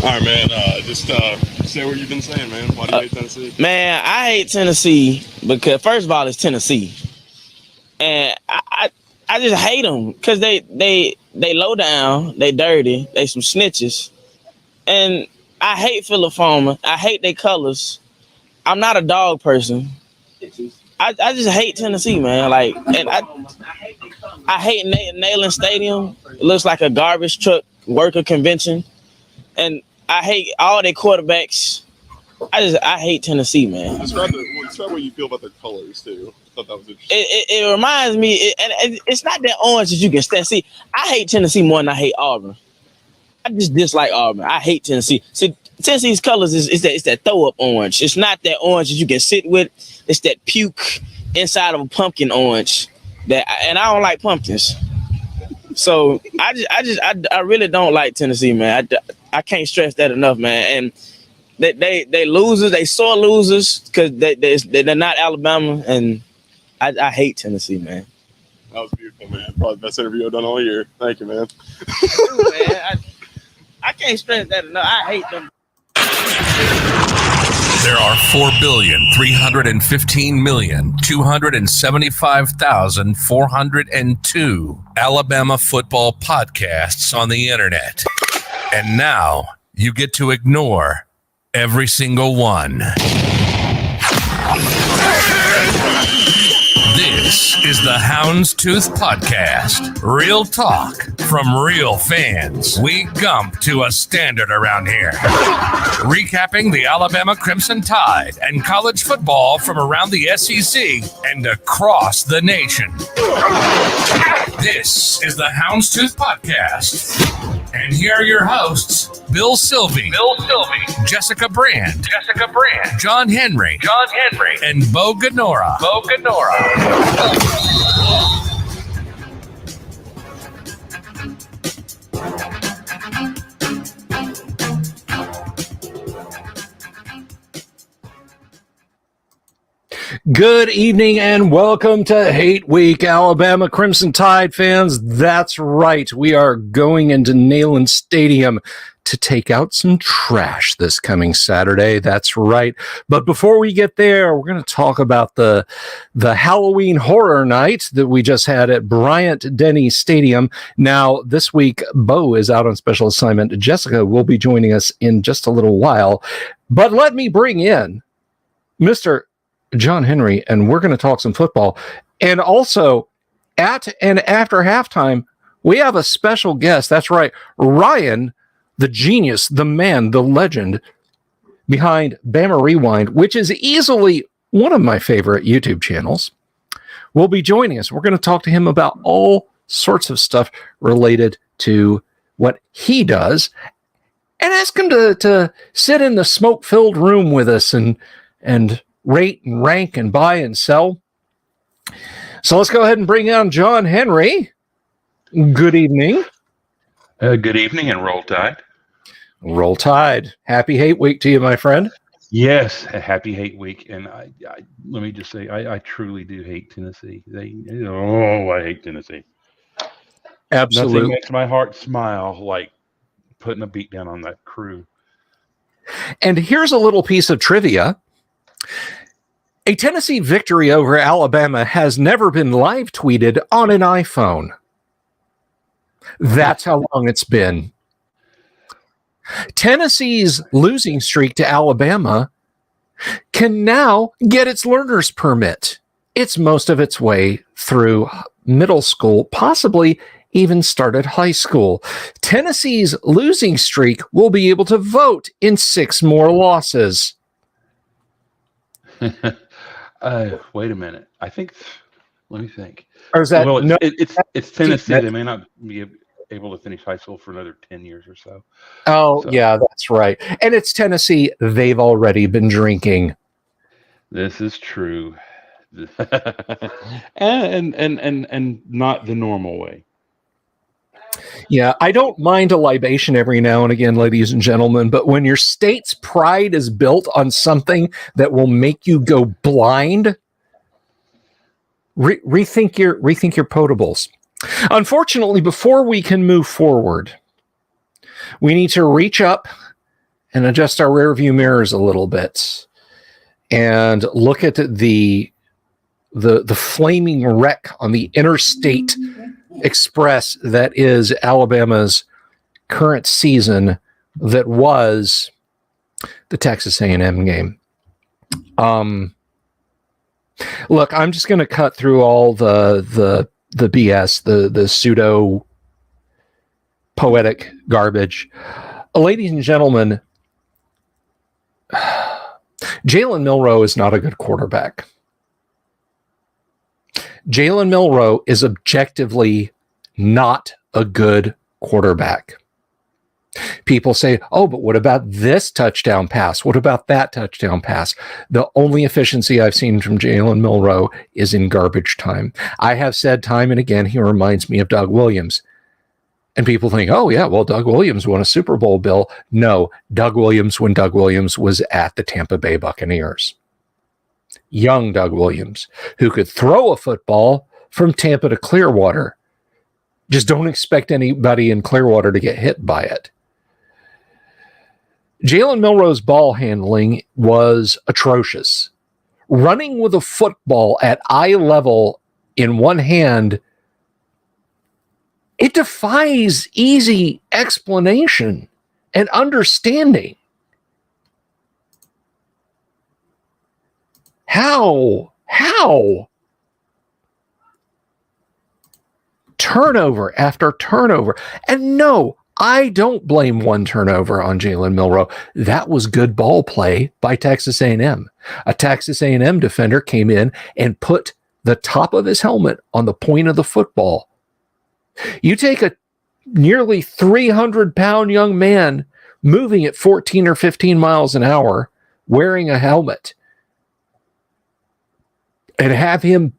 All right, man. Just say what you've been saying, man. Why do you hate Tennessee? Man, I hate Tennessee because first of all, it's Tennessee, and I just hate them because they low down, they dirty, they some snitches, and I hate Philip. I hate their colors. I'm not a dog person. I just hate Tennessee, man. Like, and I hate Neyland Stadium. It looks like a garbage truck worker convention, and I hate all their quarterbacks. I hate Tennessee, man. Describe what you feel about their colors too. I thought that was interesting. It reminds me, and it's not that orange that you can stand. See, I hate Tennessee more than I hate Auburn. I just dislike Auburn. I hate Tennessee. See, Tennessee's colors is that throw up orange. It's not that orange that you can sit with. It's that puke inside of a pumpkin orange. And I don't like pumpkins. So I really don't like Tennessee, man. I can't stress that enough, man. And they losers, they sore losers because they're not Alabama, and I hate Tennessee, man. That was beautiful, man. Probably the best interview I've done all year. Thank you, man. Man, I can't stress that enough. I hate them. There are 4,315,275,402 Alabama football podcasts on the internet. And now you get to ignore every single one. This is the Houndstooth Podcast. Real talk from real fans. We gump to a standard around here. Recapping the Alabama Crimson Tide and college football from around the SEC and across the nation. This is the Houndstooth Podcast. And here are your hosts, Bill Sylvie, Jessica Brand, John Henry, and Bo Gonora. Good evening and welcome to Hate Week, Alabama Crimson Tide fans. That's right. We are going into Neyland Stadium to take out some trash this coming Saturday. That's right. But before we get there, we're going to talk about the Halloween horror night that we just had at Bryant-Denny Stadium. Now, this week, Bo is out on special assignment. Jessica will be joining us in just a little while. But let me bring in Mr. John Henry, and we're going to talk some football. And also, at and after halftime, we have a special guest. That's right, Ryan, the genius, the man, the legend behind Bama Rewind, which is easily one of my favorite YouTube channels, will be joining us. We're going to talk to him about all sorts of stuff related to what he does, and ask him to sit in the smoke-filled room with us and rate and rank and buy and sell. So let's go ahead and bring on John Henry. Good evening. Good evening and roll tide. Roll tide. Happy Hate Week to you, my friend. Yes, a happy Hate Week. And I let me just say, I truly do hate Tennessee. I hate Tennessee. Absolutely. Nothing makes my heart smile like putting a beat down on that crew. And here's a little piece of trivia. A Tennessee victory over Alabama has never been live tweeted on an iPhone. That's how long it's been. Tennessee's losing streak to Alabama can now get its learner's permit. It's most of its way through middle school, possibly even started high school. Tennessee's losing streak will be able to vote in 6 more losses. Wait a minute. Let me think. Or is that it's Tennessee. They may not be able to finish high school for another 10 years or so. So, yeah, that's right. And it's Tennessee. They've already been drinking. This is true. and not the normal way. Yeah, I don't mind a libation every now and again, ladies and gentlemen, but when your state's pride is built on something that will make you go blind, rethink your potables. Unfortunately, before we can move forward, We need to reach up and adjust our rear view mirrors a little bit and look at the flaming wreck on the interstate express that is Alabama's current season, that was the Texas A&M game. Look, I'm just going to cut through all the BS, the pseudo poetic garbage. Ladies and gentlemen, Jalen Milroe is not a good quarterback. Jalen Milroe is objectively not a good quarterback. People say, oh, but what about this touchdown pass? What about that touchdown pass? The only efficiency I've seen from Jalen Milroe is in garbage time. I have said time and again, he reminds me of Doug Williams. And people think, oh, yeah, well, Doug Williams won a Super Bowl, Bill. No, Doug Williams when Doug Williams was at the Tampa Bay Buccaneers. Young Doug Williams, who could throw a football from Tampa to Clearwater. Just don't expect anybody in Clearwater to get hit by it. Jalen Milroe's ball handling was atrocious. Running with a football at eye level in one hand, it defies easy explanation and understanding. How? Turnover after turnover. And no, I don't blame one turnover on Jalen Milroe. That was good ball play by Texas A&M. A Texas A&M defender came in and put the top of his helmet on the point of the football. You take a nearly 300-pound young man moving at 14 or 15 miles an hour, wearing a helmet, and have him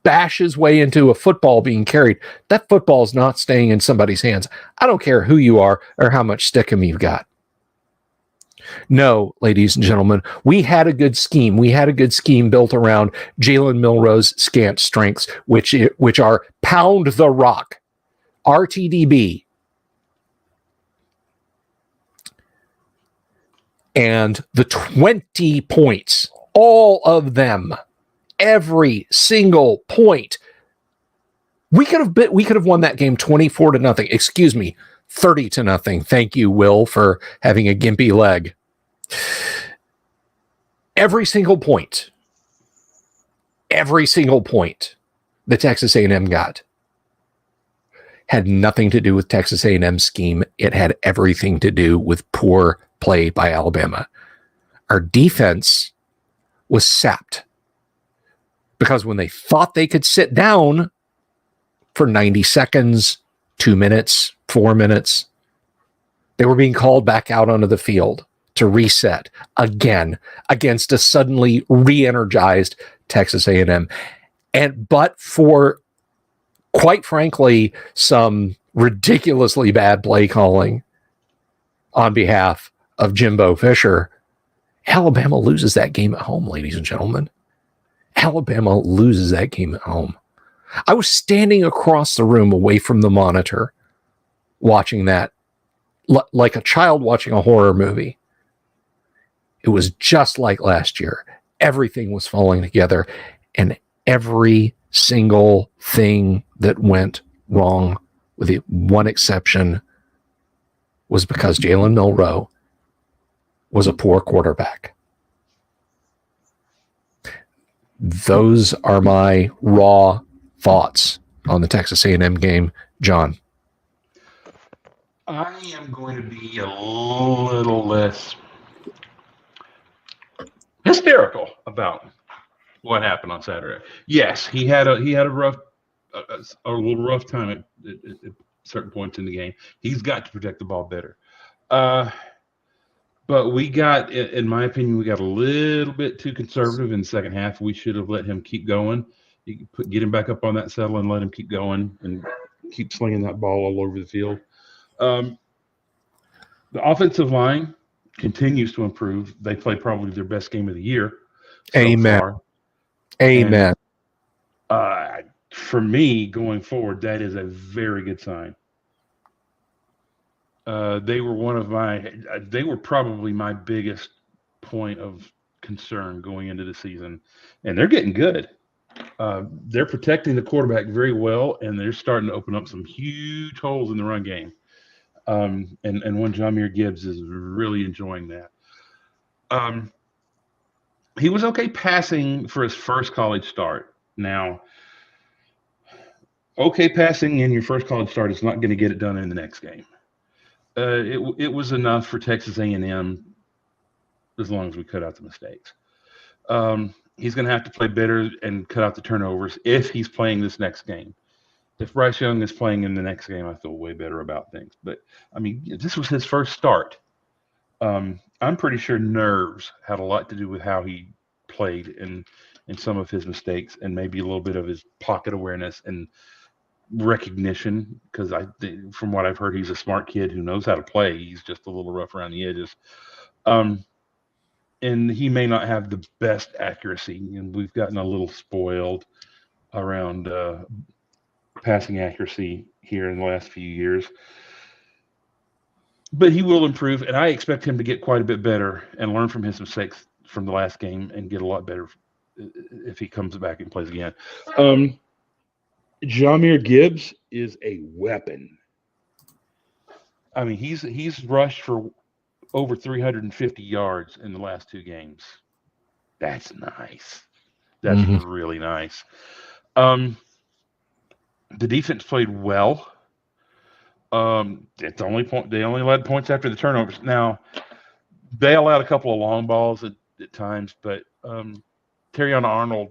bash his way into a football being carried. That football is not staying in somebody's hands. I don't care who you are or how much stickum you've got. No, ladies and gentlemen, we had a good scheme. We had a good scheme built around Jalen Milroe's scant strengths, which are pound the rock, RTDB, and the 20 points, all of them. Every single point. We could have won that game 24-0. Excuse me, 30-0. Thank you, Will, for having a gimpy leg. Every single point the Texas A&M got had nothing to do with Texas A&M's scheme. It had everything to do with poor play by Alabama. Our defense was sapped. Because when they thought they could sit down for 90 seconds, 2 minutes, 4 minutes, they were being called back out onto the field to reset again against a suddenly re-energized Texas A&M. But for, quite frankly, some ridiculously bad play calling on behalf of Jimbo Fisher, Alabama loses that game at home, ladies and gentlemen. Alabama loses that game at home. I was standing across the room away from the monitor watching that like a child watching a horror movie. It was just like last year. Everything was falling together, and every single thing that went wrong, with the one exception, was because Jalen Milroe was a poor quarterback. Those are my raw thoughts on the Texas A&M game. John? I am going to be a little less hysterical about what happened on Saturday. Yes, he had a rough, a little rough time at certain points in the game. He's got to protect the ball better. But we got, in my opinion, we got a little bit too conservative in the second half. We should have let him keep going. Get him back up on that saddle and let him keep going and keep slinging that ball all over the field. The offensive line continues to improve. They play probably their best game of the year so Amen. far. Amen. And, for me, going forward, that is a very good sign. They were probably my biggest point of concern going into the season, and they're getting good. They're protecting the quarterback very well, and they're starting to open up some huge holes in the run game. And one Jahmyr Gibbs is really enjoying that. He was okay passing for his first college start. Now, okay passing in your first college start is not going to get it done in the next game. It was enough for Texas A&M as long as we cut out the mistakes. He's going to have to play better and cut out the turnovers if he's playing this next game. If Bryce Young is playing in the next game, I feel way better about things. But, I mean, this was his first start. I'm pretty sure nerves had a lot to do with how he played and some of his mistakes, and maybe a little bit of his pocket awareness and recognition, because from what I've heard, he's a smart kid who knows how to play. He's just a little rough around the edges. And he may not have the best accuracy, and we've gotten a little spoiled around passing accuracy here in the last few years. But he will improve, and I expect him to get quite a bit better and learn from his mistakes from the last game and get a lot better if he comes back and plays again. Jahmyr Gibbs is a weapon. I mean, he's rushed for over 350 yards in the last two games. That's nice. That's really nice. The defense played well. It's the only point. They only led points after the turnovers. Now, they allowed a couple of long balls at times, but Terrion Arnold,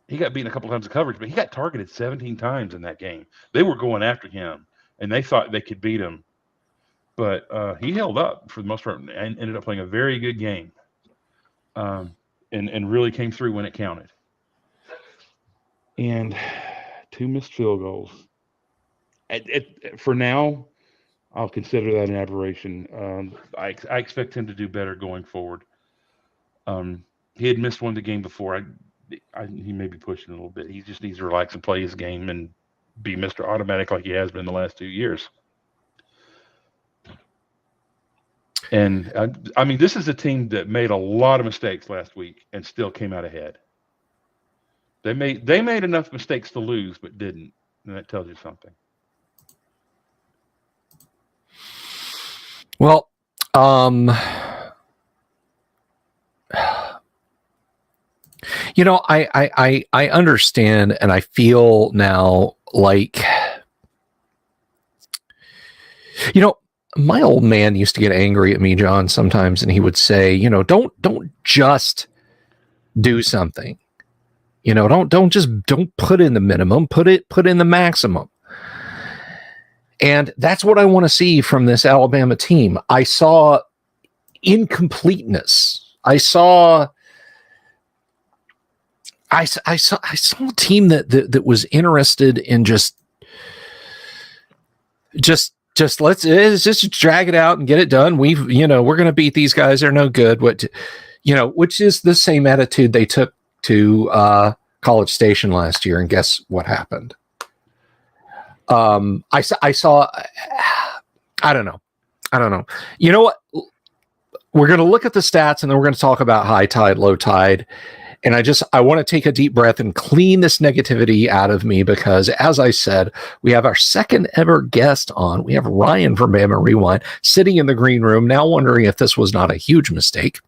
he got beaten a couple of times in coverage, but he got targeted 17 times in that game. They were going after him, and they thought they could beat him. But he held up for the most part and ended up playing a very good game, and really came through when it counted. And 2 missed field goals. For now, I'll consider that an aberration. I expect him to do better going forward. He had missed one the game before. He may be pushing a little bit. He just needs to relax and play his game and be Mr. Automatic like he has been the last 2 years. And I mean, this is a team that made a lot of mistakes last week and still came out ahead. They made enough mistakes to lose, but didn't, and that tells you something. Well, you know, I understand, and I feel now like, you know, my old man used to get angry at me, John, sometimes, and he would say, you know, don't just do something. You know, don't put in the minimum, put in the maximum. And that's what I want to see from this Alabama team. I saw incompleteness. I saw a team that was interested in just let's just drag it out and get it done. We're going to beat these guys. They're no good. Which is the same attitude they took to College Station last year. And guess what happened? I saw, I don't know. You know what? We're going to look at the stats and then we're going to talk about high tide, low tide. And I want to take a deep breath and clean this negativity out of me because, as I said, we have our second ever guest on. We have Ryan from Bama Rewind sitting in the green room, now wondering if this was not a huge mistake.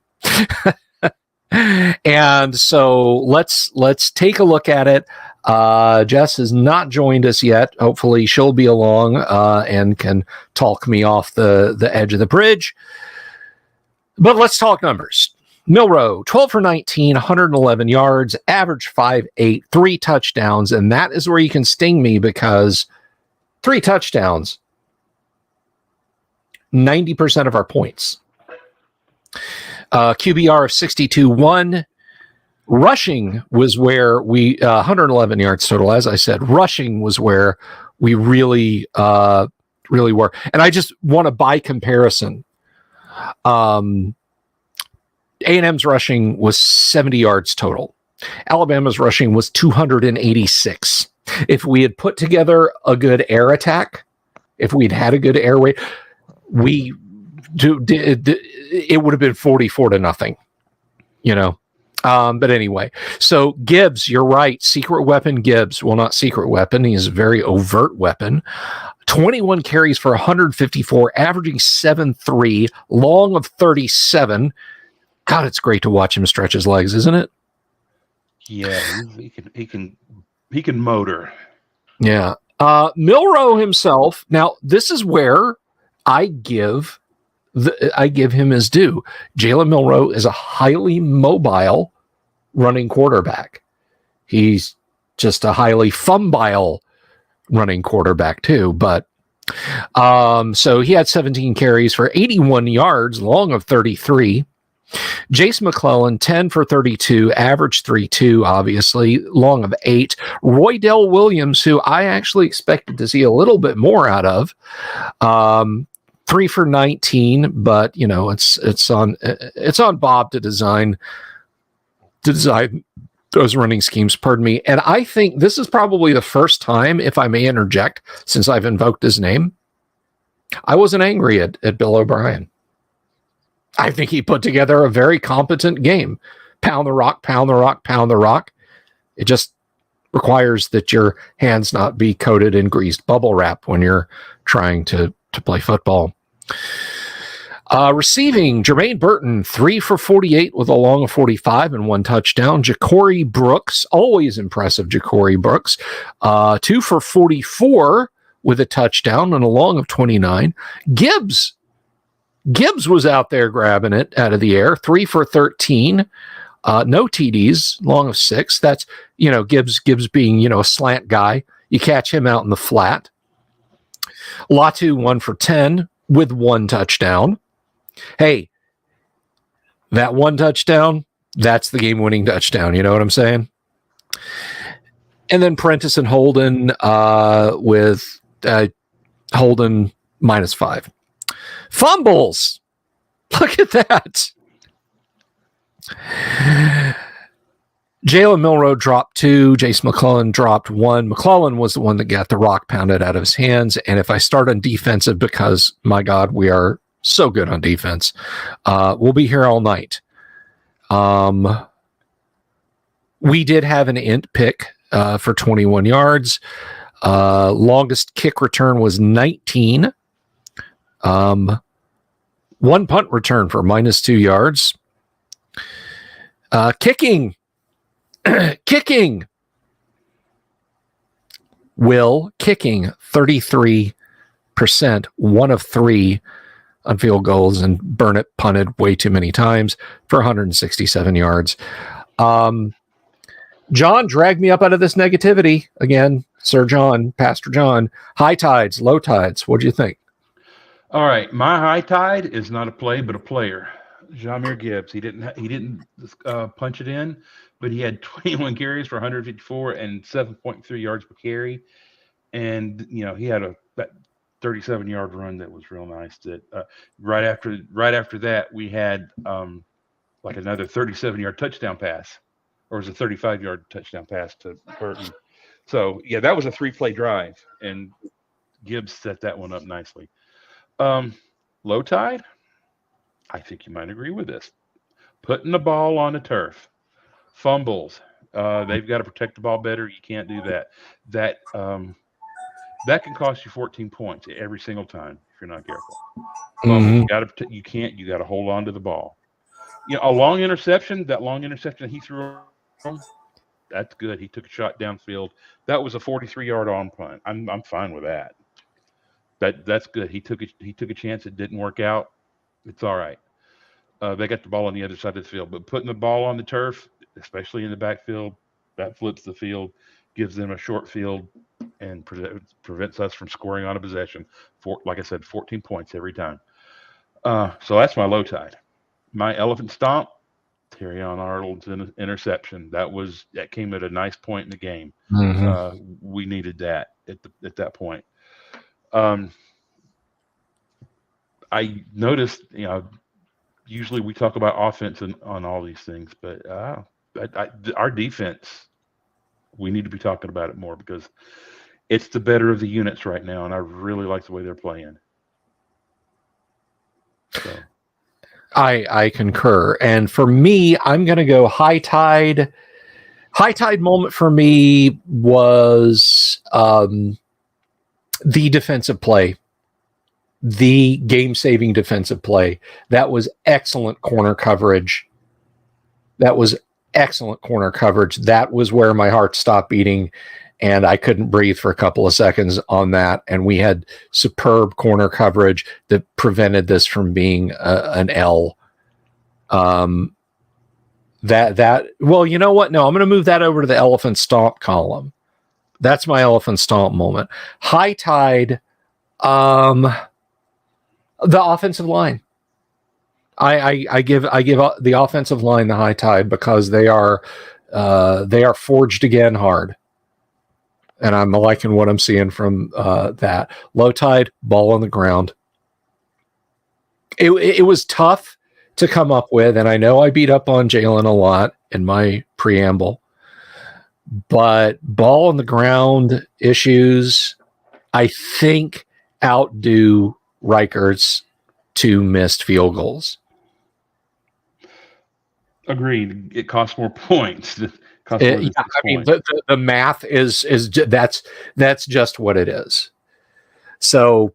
And so let's take a look at it. Jess has not joined us yet. Hopefully she'll be along and can talk me off the edge of the bridge. But let's talk numbers. Milroe, 12 for 19, 111 yards, average 5.8, 3 touchdowns. And that is where you can sting me because 3 touchdowns, 90% of our points. QBR of 62.1. Rushing was where we 111 yards total. As I said, rushing was where we really were. And I just want to, by comparison, A&M's rushing was 70 yards total. Alabama's rushing was 286. If we had put together a good air attack, if we'd had a good air raid, we it would have been 44-0, But anyway, so Gibbs, you're right. Secret weapon Gibbs. Well, not secret weapon. He's a very overt weapon. 21 carries for 154, averaging 7.3, long of 37. God, it's great to watch him stretch his legs, isn't it? Yeah, he can motor. Yeah. Milroe himself. Now, this is where I give him his due. Jalen Milroe is a highly mobile running quarterback. He's just a highly fumbile running quarterback too. But so he had 17 carries for 81 yards, long of 33. Jace McClellan, 10 for 32, average 3.2, obviously, long of 8. Roydell Williams, who I actually expected to see a little bit more out of, 3 for 19, but it's on Bob to design those running schemes. Pardon me. And I think this is probably the first time, if I may interject, since I've invoked his name, I wasn't angry at Bill O'Brien. I think he put together a very competent game. Pound the rock, pound the rock, pound the rock. It just requires that your hands not be coated in greased bubble wrap when you're trying to play football. Receiving, Jermaine Burton, 3 for 48 with a long of 45 and 1 touchdown. Ja'Cory Brooks, always impressive Ja'Cory Brooks, 2 for 44 with a touchdown and a long of 29. Gibbs was out there grabbing it out of the air, 3 for 13, no TDs, long of 6. That's, Gibbs being, a slant guy. You catch him out in the flat. Latu, 1 for 10 with 1 touchdown. Hey, that 1 touchdown, that's the game-winning touchdown. You know what I'm saying? And then Prentice and Holden with Holden -5. Fumbles. Look at that. Jalen Milroe dropped 2. Jace McClellan dropped 1. McClellan was the one that got the rock pounded out of his hands. And if I start on defensive, because, my God, we are so good on defense, we'll be here all night. We did have an int pick for 21 yards. Longest kick return was 19. 1 punt return for -2 yards. Kicking. Will kicking 33%, 1 of 3 on field goals, and Burnett punted way too many times for 167 yards. John, drag me up out of this negativity again, Sir John, Pastor John. High tides, low tides. What'd you think? All right, my high tide is not a play, but a player. Jahmyr Gibbs. He didn't punch it in, but he had 21 carries for 154 and 7.3 yards per carry, and he had that 37-yard run that was real nice. That right after that we had like another 37-yard touchdown pass, or it was a 35-yard touchdown pass to Burton. So yeah, that was a 3-play drive, and Gibbs set that one up nicely. Low tide, I think you might agree with this. Putting the ball on the turf, fumbles. They've got to protect the ball better. You can't do that. That can cost you 14 points every single time if you're not careful. You got to hold on to the ball. A long interception. That long interception he threw, that's good. He took a shot downfield. That was a 43-yard on punt. I'm fine with that. That's good. He took a chance. It didn't work out. It's all right. They got the ball on the other side of the field, but putting the ball on the turf, especially in the backfield, that flips the field, gives them a short field, and prevents us from scoring on a possession. Like I said, 14 points every time. So that's my low tide. My elephant stomp, Terrion Arnold's interception. That came at a nice point in the game. Mm-hmm. We needed that at that point. I noticed, usually we talk about offense on all these things, but our defense, we need to be talking about it more because it's the better of the units right now, and I really like the way they're playing. I concur. And for me, I'm going to go high tide. High tide moment for me was the defensive play, the game-saving defensive play. That was excellent corner coverage. That was where my heart stopped beating, and I couldn't breathe for a couple of seconds on that. And we had superb corner coverage that prevented this from being an L. Well, you know what? No, I'm going to move that over to the elephant stomp column. That's my elephant stomp moment. High tide, the offensive line. I give the offensive line the high tide because they are forged again hard, and I'm liking what I'm seeing from that. Low tide, ball on the ground. It was tough to come up with, and I know I beat up on Jalen a lot in my preamble, but ball on the ground issues, I think, outdo Reichert's 2 missed field goals. Agreed. It costs more points. The math is that's just what it is. So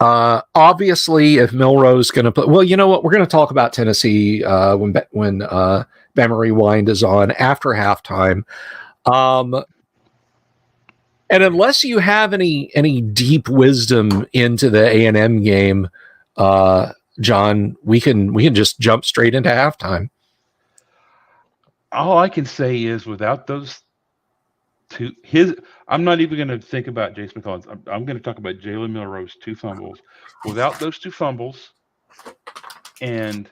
obviously, if Milroe's going to play, well, you know what? We're going to talk about Tennessee when Bama Rewind is on after halftime. And unless you have any deep wisdom into the A&M game, John, we can just jump straight into halftime. All I can say is without those two, I'm not even going to think about Jace McCollins. I'm going to talk about Jalen Milroe's 2 fumbles. Without those 2 fumbles, and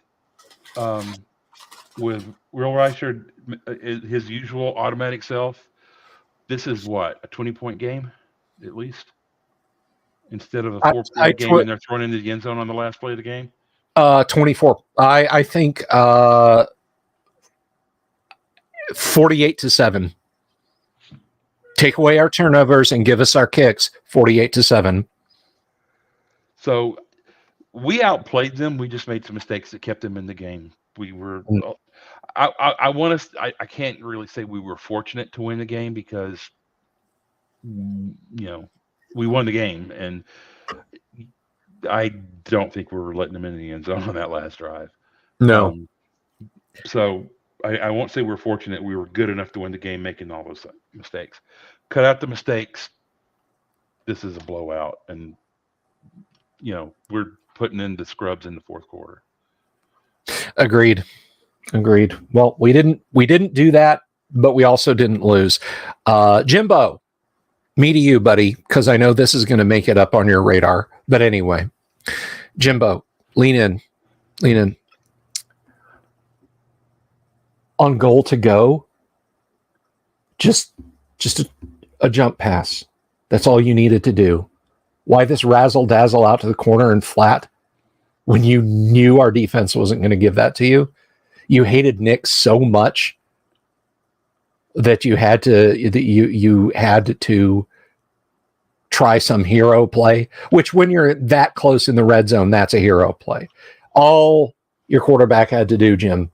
with Will Reichert, his usual automatic self, this is what, a 20-point game at least, instead of a 4-point game, and they're thrown into the end zone on the last play of the game. 24. I think 48-7. Take away our turnovers and give us our kicks. 48-7. So we outplayed them. We just made some mistakes that kept them in the game. We were. I can't really say we were fortunate to win the game because we won the game, and I don't think we were letting them in the end zone on that last drive. No. So I won't say we're fortunate. We were good enough to win the game, making all those mistakes. Cut out the mistakes. This is a blowout, and we're putting in the scrubs in the fourth quarter. Agreed. Well, we didn't do that, but we also didn't lose. Jimbo, me to you, buddy, because I know this is going to make it up on your radar. But anyway, Jimbo, lean in. On goal to go, just a jump pass. That's all you needed to do. Why this razzle-dazzle out to the corner and flat when you knew our defense wasn't going to give that to you? You hated Nick so much that you had to try some hero play, which when you're that close in the red zone, that's a hero play. All your quarterback had to do, Jim,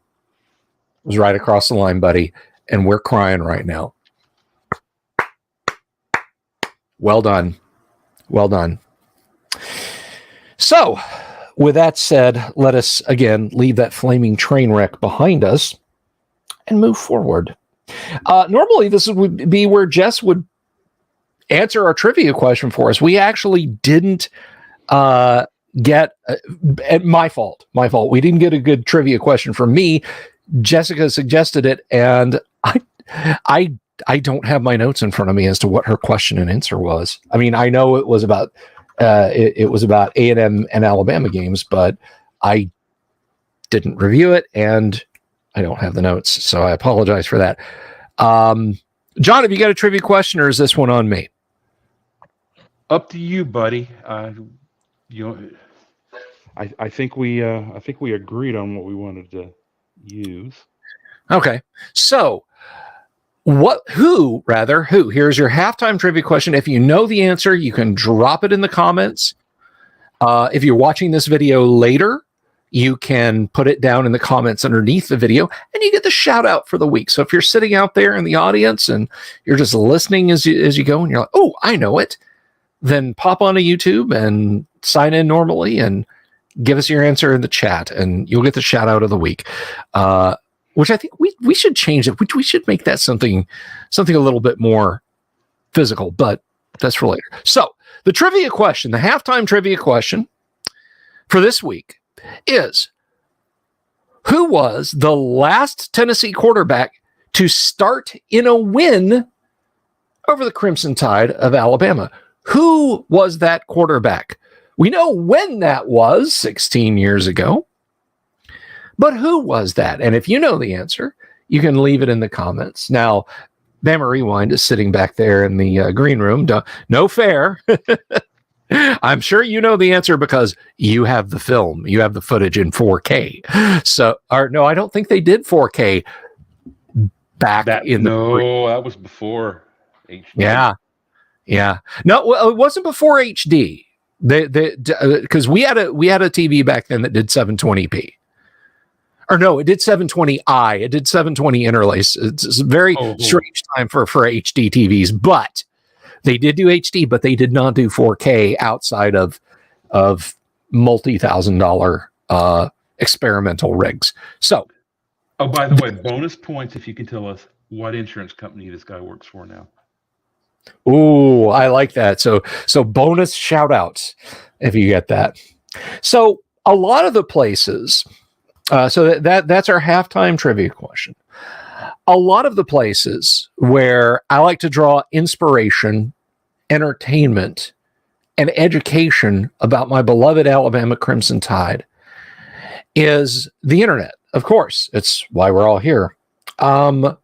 was right across the line, buddy, and we're crying right now. Well done. So, with that said, let us again leave that flaming train wreck behind us and move forward. Normally, this would be where Jess would answer our trivia question for us. We actually didn't get my fault. We didn't get a good trivia question from me. Jessica suggested it, and I don't have my notes in front of me as to what her question and answer was. I mean, I know it was about A&M and Alabama games, but I didn't review it, and I don't have the notes, so I apologize for that. John, have you got a trivia question, or is this one on me? Up to you, buddy. I think we agreed on what we wanted to use. Okay, so who? Here's your halftime trivia question. If you know the answer, you can drop it in the comments. If you're watching this video later, you can put it down in the comments underneath the video and you get the shout out for the week. So if you're sitting out there in the audience and you're just listening as you go and you're like, oh, I know it, then pop onto YouTube and sign in normally and give us your answer in the chat and you'll get the shout out of the week. Which I think we should change it. We should make that something a little bit more physical, but that's for later. So the trivia question, the halftime trivia question for this week is, who was the last Tennessee quarterback to start in a win over the Crimson Tide of Alabama? Who was that quarterback? We know when that was, 16 years ago. But who was that? And if you know the answer, you can leave it in the comments. Now, Bama Rewind is sitting back there in the green room. No fair. I'm sure you know the answer because you have the film. You have the footage in 4K. So, or no, I don't think they did 4K back in the... No, that was before HD. Yeah. No, well, it wasn't before HD. Because we had a TV back then that did 720p. Or no, it did 720i. It did 720 interlace. It's a very strange time for HD TVs, but they did do HD, but they did not do 4K outside of multi-$1,000 experimental rigs. So, oh, by the way, bonus points if you can tell us what insurance company this guy works for now. Ooh, I like that. So bonus shout outs if you get that. So a lot of the places, so that's our halftime trivia question. A lot of the places where I like to draw inspiration, entertainment, and education about my beloved Alabama Crimson Tide is the internet. Of course, it's why we're all here. But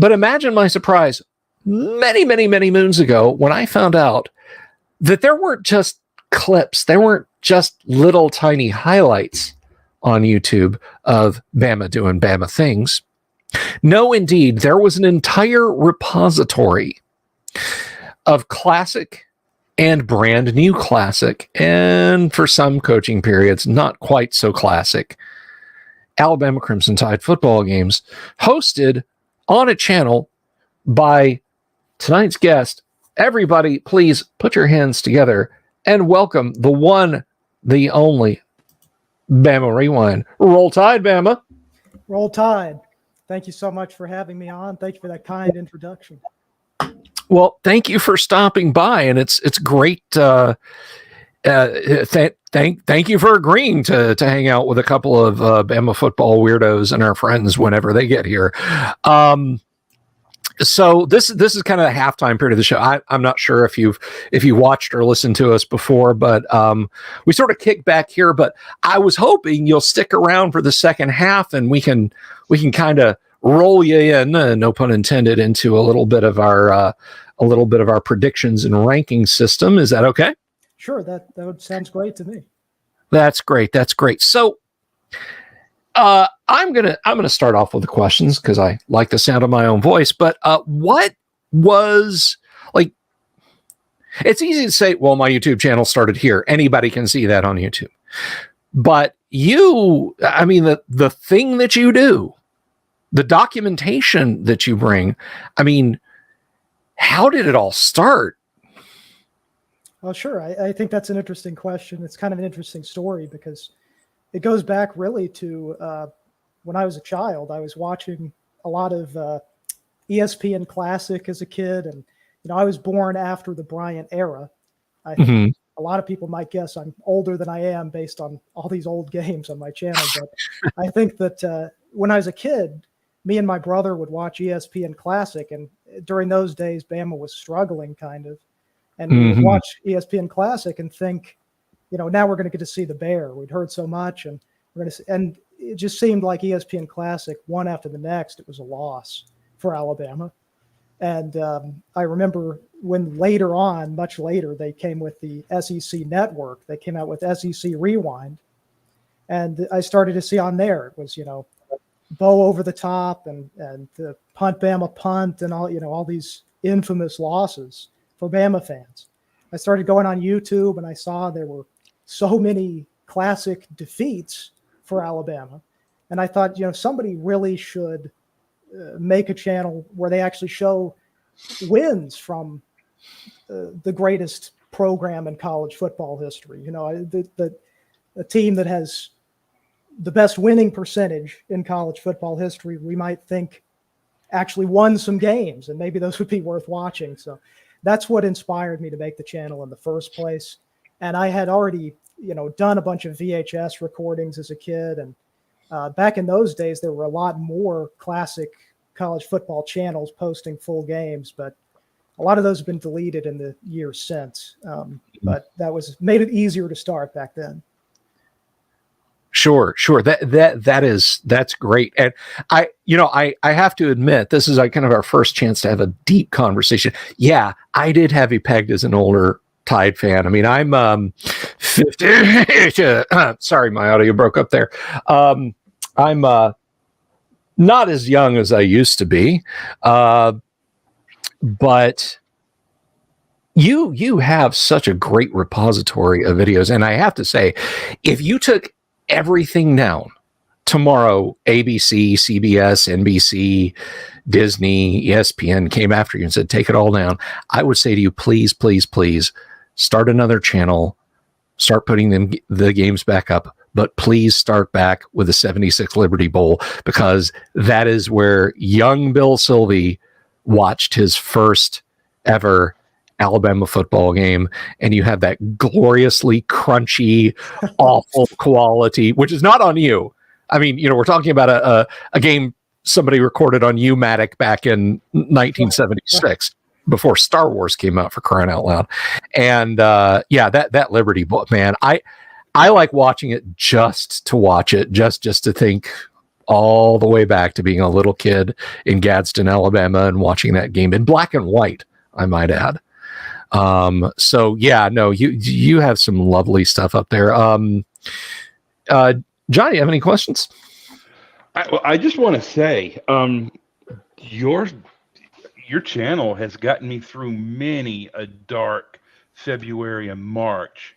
imagine my surprise many, many, many moons ago when I found out that there weren't just clips, there weren't just little tiny highlights on YouTube of Bama doing Bama things. No, indeed, there was an entire repository of classic and brand new classic, and for some coaching periods, not quite so classic, Alabama Crimson Tide football games hosted on a channel by tonight's guest. Everybody, please put your hands together and welcome the one, the only Bama Rewind. Roll Tide, Bama. Roll Tide. Thank you so much for having me on. Thank you for that kind introduction. Well, thank you for stopping by, and it's great. Thank you for agreeing to hang out with a couple of Bama football weirdos and our friends whenever they get here. So this is kind of the halftime period of the show. I'm not sure if you watched or listened to us before, but we sort of kick back here. But I was hoping you'll stick around for the second half, and we can kind of roll you in, no pun intended, into a little bit of our predictions and ranking system. Is that okay? Sure, that sounds great to me. That's great. So I'm gonna start off with the questions because I like the sound of my own voice. But what was like? It's easy to say, well, my YouTube channel started here. Anybody can see that on YouTube. But the thing that you do, the documentation that you bring, how did it all start? Well, sure. I think that's an interesting question. It's kind of an interesting story because it goes back really to when I was a child. I was watching a lot of ESPN Classic as a kid, and I was born after the Bryant era. I think a lot of people might guess I'm older than I am based on all these old games on my channel, but I think that when I was a kid, me and my brother would watch ESPN Classic, and during those days, Bama was struggling kind of, and we would watch ESPN Classic and think, now we're going to get to see the Bear. We'd heard so much, and and it just seemed like ESPN Classic, one after the next, it was a loss for Alabama. And I remember when later on, much later, they came with the SEC Network. They came out with SEC Rewind, and I started to see on there it was Bo over the top and the punt Bama punt and all these infamous losses for Bama fans. I started going on YouTube and I saw there were so many classic defeats for Alabama. And I thought, somebody really should make a channel where they actually show wins from the greatest program in college football history. A team that has the best winning percentage in college football history, we might think actually won some games, and maybe those would be worth watching. So that's what inspired me to make the channel in the first place. And I had already, done a bunch of VHS recordings as a kid. And back in those days, there were a lot more classic college football channels posting full games, but a lot of those have been deleted in the years since. But that made it easier to start back then. Sure. That's great. And I have to admit, this is like kind of our first chance to have a deep conversation. Yeah, I did have you pegged as an older Tide fan. I mean, I'm 50. Sorry, my audio broke up there. I'm not as young as I used to be, but you have such a great repository of videos. And I have to say, if you took everything down tomorrow, ABC, CBS, NBC, Disney, ESPN came after you and said, take it all down, I would say to you, please, please, please start another channel, start putting the games back up, but please start back with the 76 Liberty Bowl, because that is where young Bill Sylvie watched his first ever Alabama football game, and you have that gloriously crunchy, awful quality, which is not on you. I mean, we're talking about a game somebody recorded on U-Matic back in 1976 before Star Wars came out, for crying out loud. And that Liberty Bowl, man, I like watching it just to watch it, just to think all the way back to being a little kid in Gadsden, Alabama, and watching that game in black and white, I might add. So yeah, no, you have some lovely stuff up there. John, you have any questions? I just want to say, your channel has gotten me through many a dark February and March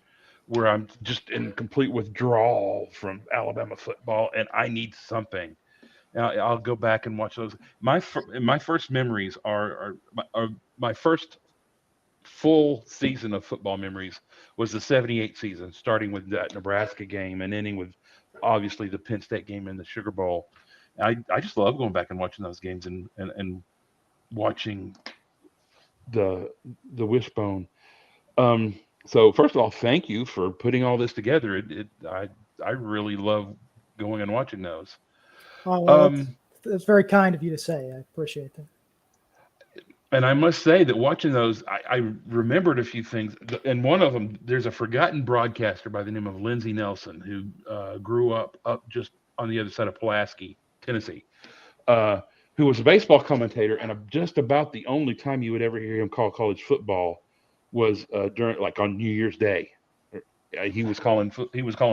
where I'm just in complete withdrawal from Alabama football, and I need something. Now, I'll go back and watch those. My first memories are my first full season of football memories was the 78 season, starting with that Nebraska game and ending with obviously the Penn State game in the Sugar Bowl. I just love going back and watching those games and watching the Wishbone. So first of all, thank you for putting all this together. I really love going and watching those. Oh, well, that's very kind of you to say. I appreciate that. And I must say that watching those, I remembered a few things. And one of them, there's a forgotten broadcaster by the name of Lindsey Nelson who grew up just on the other side of Pulaski, Tennessee, who was a baseball commentator. And just about the only time you would ever hear him call college football was during, like, on New Year's Day. He was calling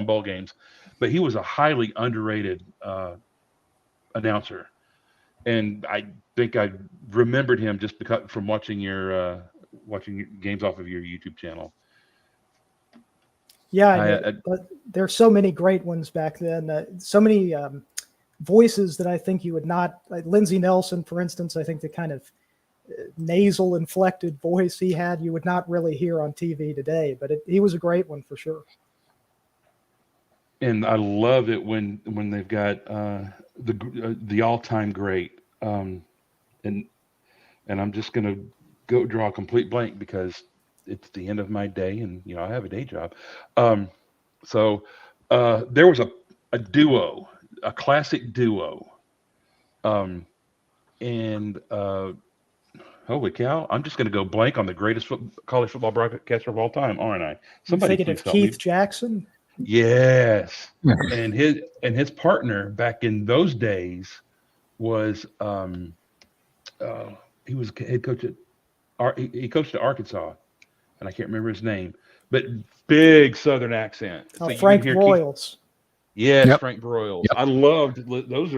bowl games, but he was a highly underrated announcer. And I think I remembered him just because from watching your games off of your YouTube channel. Yeah, but there's so many great ones back then. So many voices that I think you would not, like Lindsey Nelson, for instance. I think the kind of nasal inflected voice he had, you would not really hear on TV today. But he was a great one for sure. And I love it when they've got the all-time great. And I'm just gonna go draw a complete blank because it's the end of my day, and I have a day job. So there was a duo, a classic duo, and holy cow, I'm just gonna go blank on the greatest college football broadcaster of all time, aren't I? Somebody thinking please of help Keith me. Jackson. Yes, and his partner back in those days was he was head coach he coached at Arkansas, and I can't remember his name, but big Southern accent. So Frank Broyles. Yes, Yep. Frank Broyles. Yep. I loved those.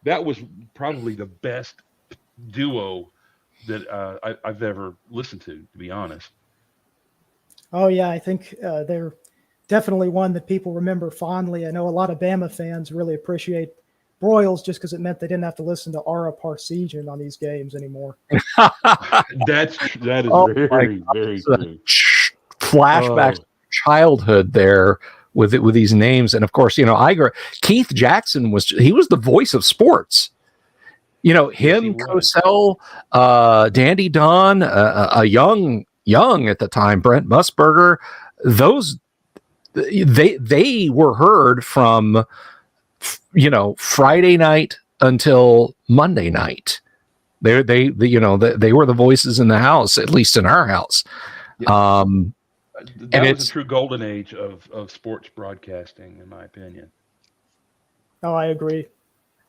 That was probably the best duo that I've ever listened to be honest. Oh yeah, I think they're definitely one that people remember fondly. I know a lot of Bama fans really appreciate Broyles just because it meant they didn't have to listen to Ara Parsegian on these games anymore. That is Oh my very, God. very It's a true. flashbacks to childhood there with these names. And of course, Keith Jackson was the voice of sports. Him, Yes, he was. Cosell, Dandy Don, a young at the time, Brent Musburger, those they were heard from Friday night until Monday night. They were the voices in the house, at least in our house. Yeah. And That was it's a true golden age of sports broadcasting, in my opinion. Oh, I agree.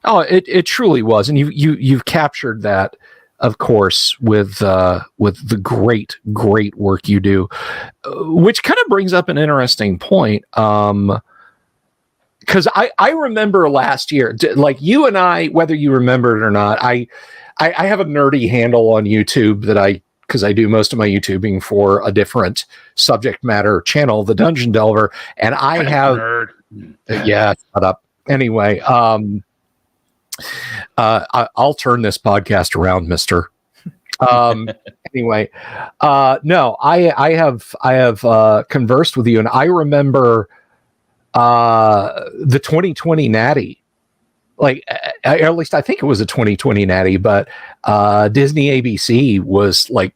Oh, it truly was, and you've captured that, of course, with the great work you do, which kind of brings up an interesting point. Because I remember last year, like you and I, whether you remember it or not, I have a nerdy handle on YouTube because I do most of my YouTubing for a different subject matter channel, the Dungeon Delver, and I have Nerd. yeah, shut up. Anyway, I'll turn this podcast around, mister. Anyway, no, I have conversed with you, and I remember the 2020 Natty. Like, at least I think it was a 2020 Natty, but Disney ABC was like,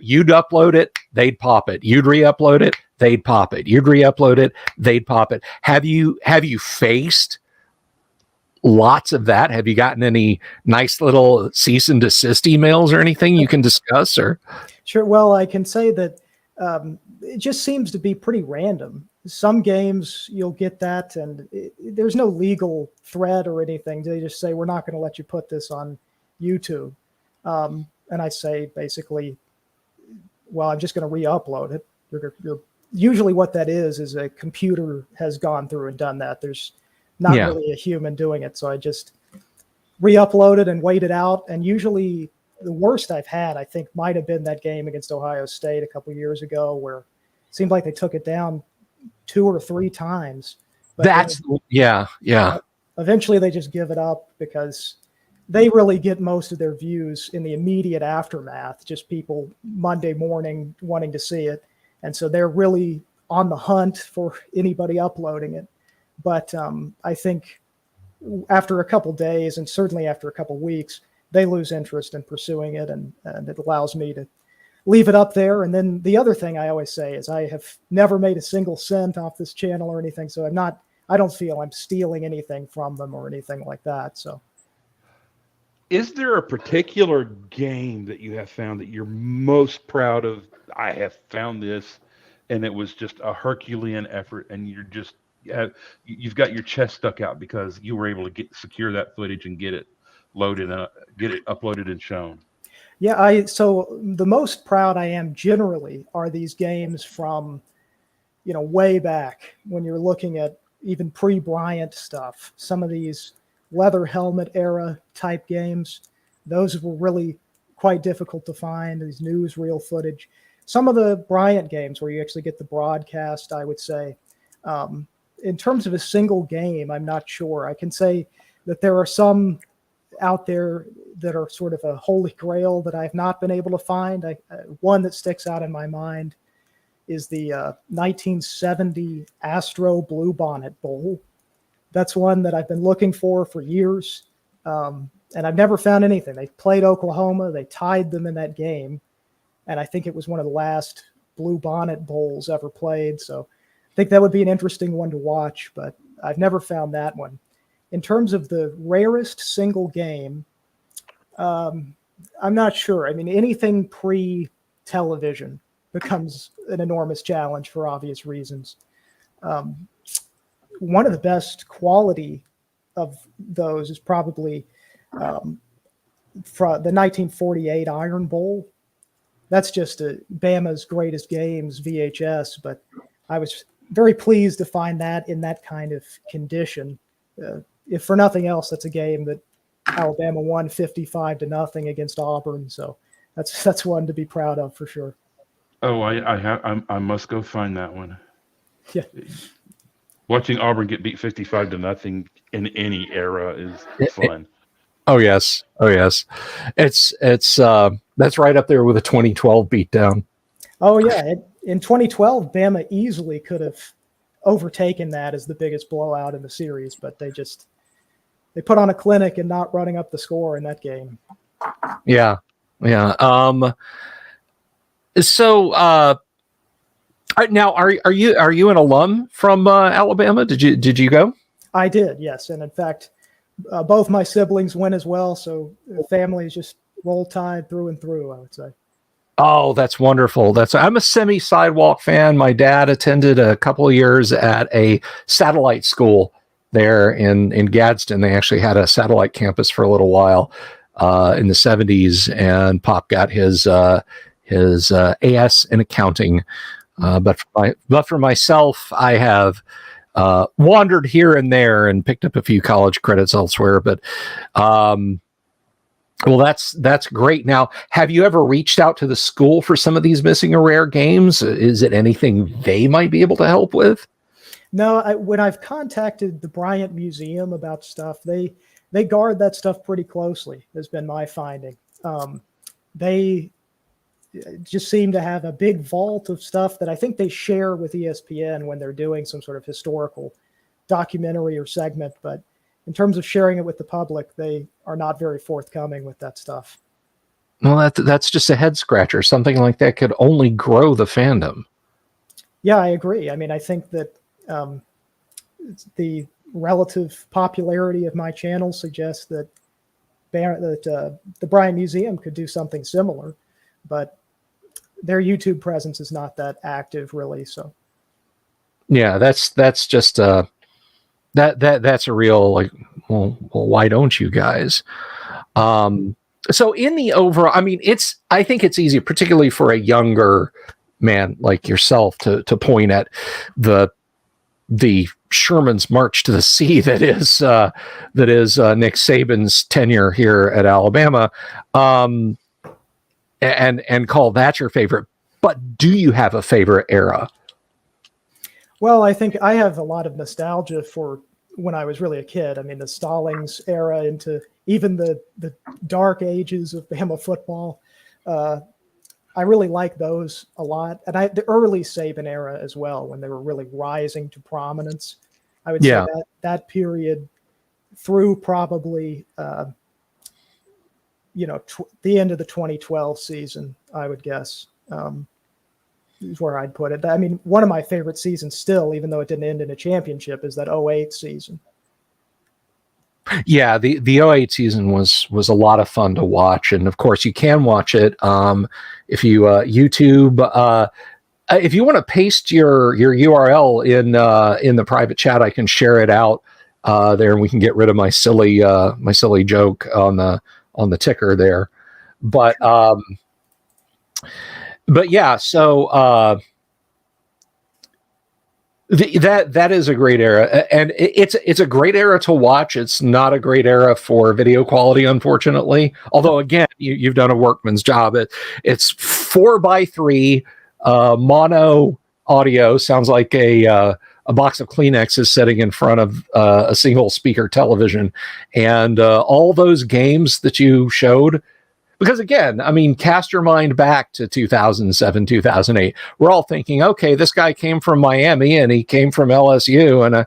you'd upload it, they'd pop it. You'd re-upload it, they'd pop it. You'd re-upload it, they'd pop it. Have you faced lots of that? Have you gotten any nice little cease and desist emails or anything you can discuss? Or Sure. Well, I can say that it just seems to be pretty random. Some games you'll get that, and there's no legal threat or anything. They just say, we're not going to let you put this on YouTube. And I say, basically, well, I'm just going to re-upload it. You're usually what that is a computer has gone through and done that. There's not really a human doing it. So I just re-upload it and wait it out. And usually the worst I've had, I think, might have been that game against Ohio State a couple years ago, where it seemed like they took it down 2 or 3 times. But eventually they just give it up because they really get most of their views in the immediate aftermath, just people Monday morning wanting to see it. And so they're really on the hunt for anybody uploading it. But I think after a couple days, and certainly after a couple weeks, they lose interest in pursuing it, and it allows me to leave it up there. And then the other thing I always say is I have never made a single cent off this channel or anything, so I don't feel I'm stealing anything from them or anything like that. So, is there a particular game that you have found that you're most proud of? I have found this, and it was just a Herculean effort, and you've got your chest stuck out because you were able to secure that footage and get it loaded, get it uploaded and shown. Yeah, so the most proud I am generally are these games from, way back when you're looking at even pre-Bryant stuff. Some of these leather helmet era type games, those were really quite difficult to find, these newsreel footage. Some of the Bryant games where you actually get the broadcast, I would say. In terms of a single game, I'm not sure. I can say that there are some out there that are sort of a holy grail that I've not been able to find. One that sticks out in my mind is the 1970 Astro Bluebonnet Bowl. That's one that I've been looking for years, and I've never found anything. They played Oklahoma. They tied them in that game, and I think it was one of the last Bluebonnet Bowls ever played. So I think that would be an interesting one to watch, but I've never found that one. In terms of the rarest single game, I'm not sure. I mean, anything pre-television becomes an enormous challenge for obvious reasons. One of the best quality of those is probably from the 1948 Iron Bowl. That's just Bama's Greatest Games VHS, but I was very pleased to find that in that kind of condition. If for nothing else, that's a game that Alabama won 55-0 against Auburn. So that's one to be proud of for sure. Oh, I must go find that one. Yeah. Watching Auburn get beat 55-0 in any era is fun. Oh yes. It's that's right up there with a 2012 beatdown. Oh yeah, in 2012, Bama easily could have overtaken that as the biggest blowout in the series, but they put on a clinic and not running up the score in that game. Yeah. So now are you an alum from Alabama? Did you go? I did, yes, and in fact, both my siblings went as well. So the family is just roll tide through and through, I would say. Oh, that's wonderful. I'm a semi-sidewalk fan. My dad attended a couple of years at a satellite school there in Gadsden. They actually had a satellite campus for a little while in the 70s, and Pop got his AS in accounting. But for myself, I have wandered here and there and picked up a few college credits elsewhere. But well, that's great. Now, have you ever reached out to the school for some of these missing or rare games? Is it anything they might be able to help with? No, when I've contacted the Bryant Museum about stuff, they guard that stuff pretty closely, has been my finding. They just seem to have a big vault of stuff that I think they share with ESPN when they're doing some sort of historical documentary or segment. But in terms of sharing it with the public, they are not very forthcoming with that stuff. Well, that's just a head scratcher. Something like that could only grow the fandom. Yeah, I agree. I mean, I think that the relative popularity of my channel suggests that the Bryant Museum could do something similar, but their YouTube presence is not that active, really. So, yeah, that's just that's a real like. Well, why don't you guys? So in the overall, I mean, I think it's easy, particularly for a younger man like yourself, to point at the Sherman's march to the sea that is Nick Saban's tenure here at Alabama, and call that your favorite. But do you have a favorite era? Well, I think I have a lot of nostalgia for when I was really a kid. I mean, the Stallings era into even the dark ages of Bama football. I really like those a lot. And the early Saban era as well, when they were really rising to prominence. I would say that period through probably, the end of the 2012 season, I would guess, is where I'd put it. I mean, one of my favorite seasons still, even though it didn't end in a championship, is that 2008 season. Yeah, the 2008 season was a lot of fun to watch, and of course you can watch it if you YouTube. If you want to paste your URL in the private chat, I can share it out there, and we can get rid of my silly joke on the ticker there. But yeah, so that is a great era, and it's a great era to watch. It's not a great era for video quality, unfortunately. Although again, you've done a workman's job. It's 4:3 mono audio. Sounds like a box of Kleenex is sitting in front of a single speaker television, and all those games that you showed. Because again, I mean, cast your mind back to 2007, 2008. We're all thinking, okay, this guy came from Miami and he came from LSU, and I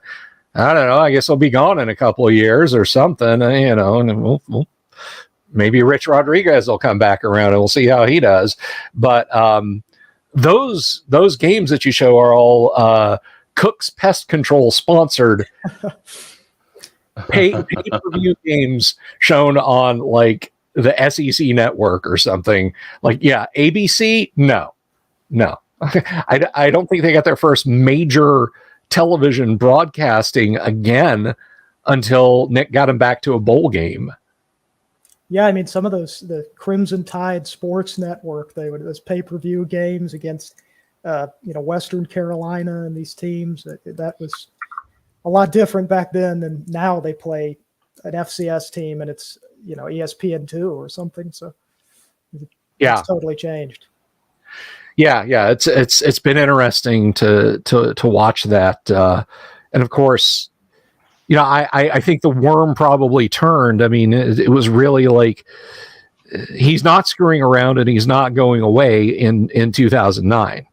don't know, I guess he'll be gone in a couple of years or something, and we'll maybe Rich Rodriguez will come back around and we'll see how he does. But those games that you show are all Cook's Pest Control sponsored pay-per-view games shown on like the SEC network or something. Like, yeah, ABC, no. I don't think they got their first major television broadcasting again until Nick got him back to a bowl game. Yeah, I mean, some of the Crimson Tide Sports Network, those pay-per-view games against, Western Carolina and these teams, that was a lot different back then than now. They play an FCS team and it's, ESPN2 or something. So yeah, it's totally changed. Yeah, it's been interesting to watch that, and of course, I think the worm probably turned. I mean, it was really like he's not screwing around and he's not going away in 2009.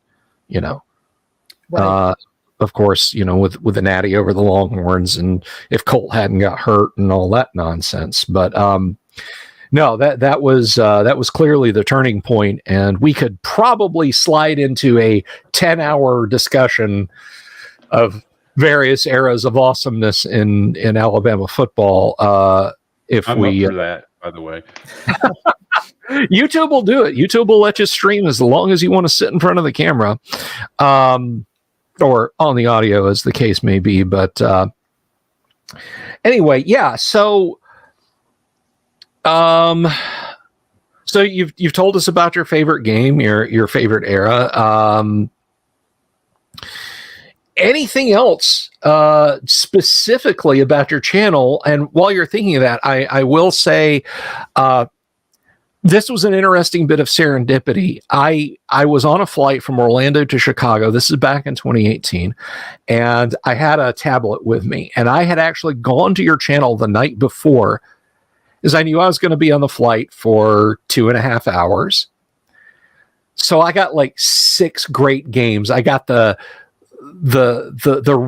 Right. Of course, with the natty over the Longhorns, and if Colt hadn't got hurt and all that nonsense, but no, that was clearly the turning point, and we could probably slide into a 10-hour discussion of various eras of awesomeness in Alabama football. If I'm we up for that, by the way. YouTube will do it. YouTube will let you stream as long as you want to sit in front of the camera, or on the audio, as the case may be. But anyway, yeah. So you've told us about your favorite game, your favorite era. Anything else specifically about your channel? And while you're thinking of that, I will say this was an interesting bit of serendipity. I was on a flight from Orlando to Chicago. This is back in 2018. And I had a tablet with me. And I had actually gone to your channel the night before, as I knew I was going to be on the flight for 2.5 hours. So I got like 6 great games. I got the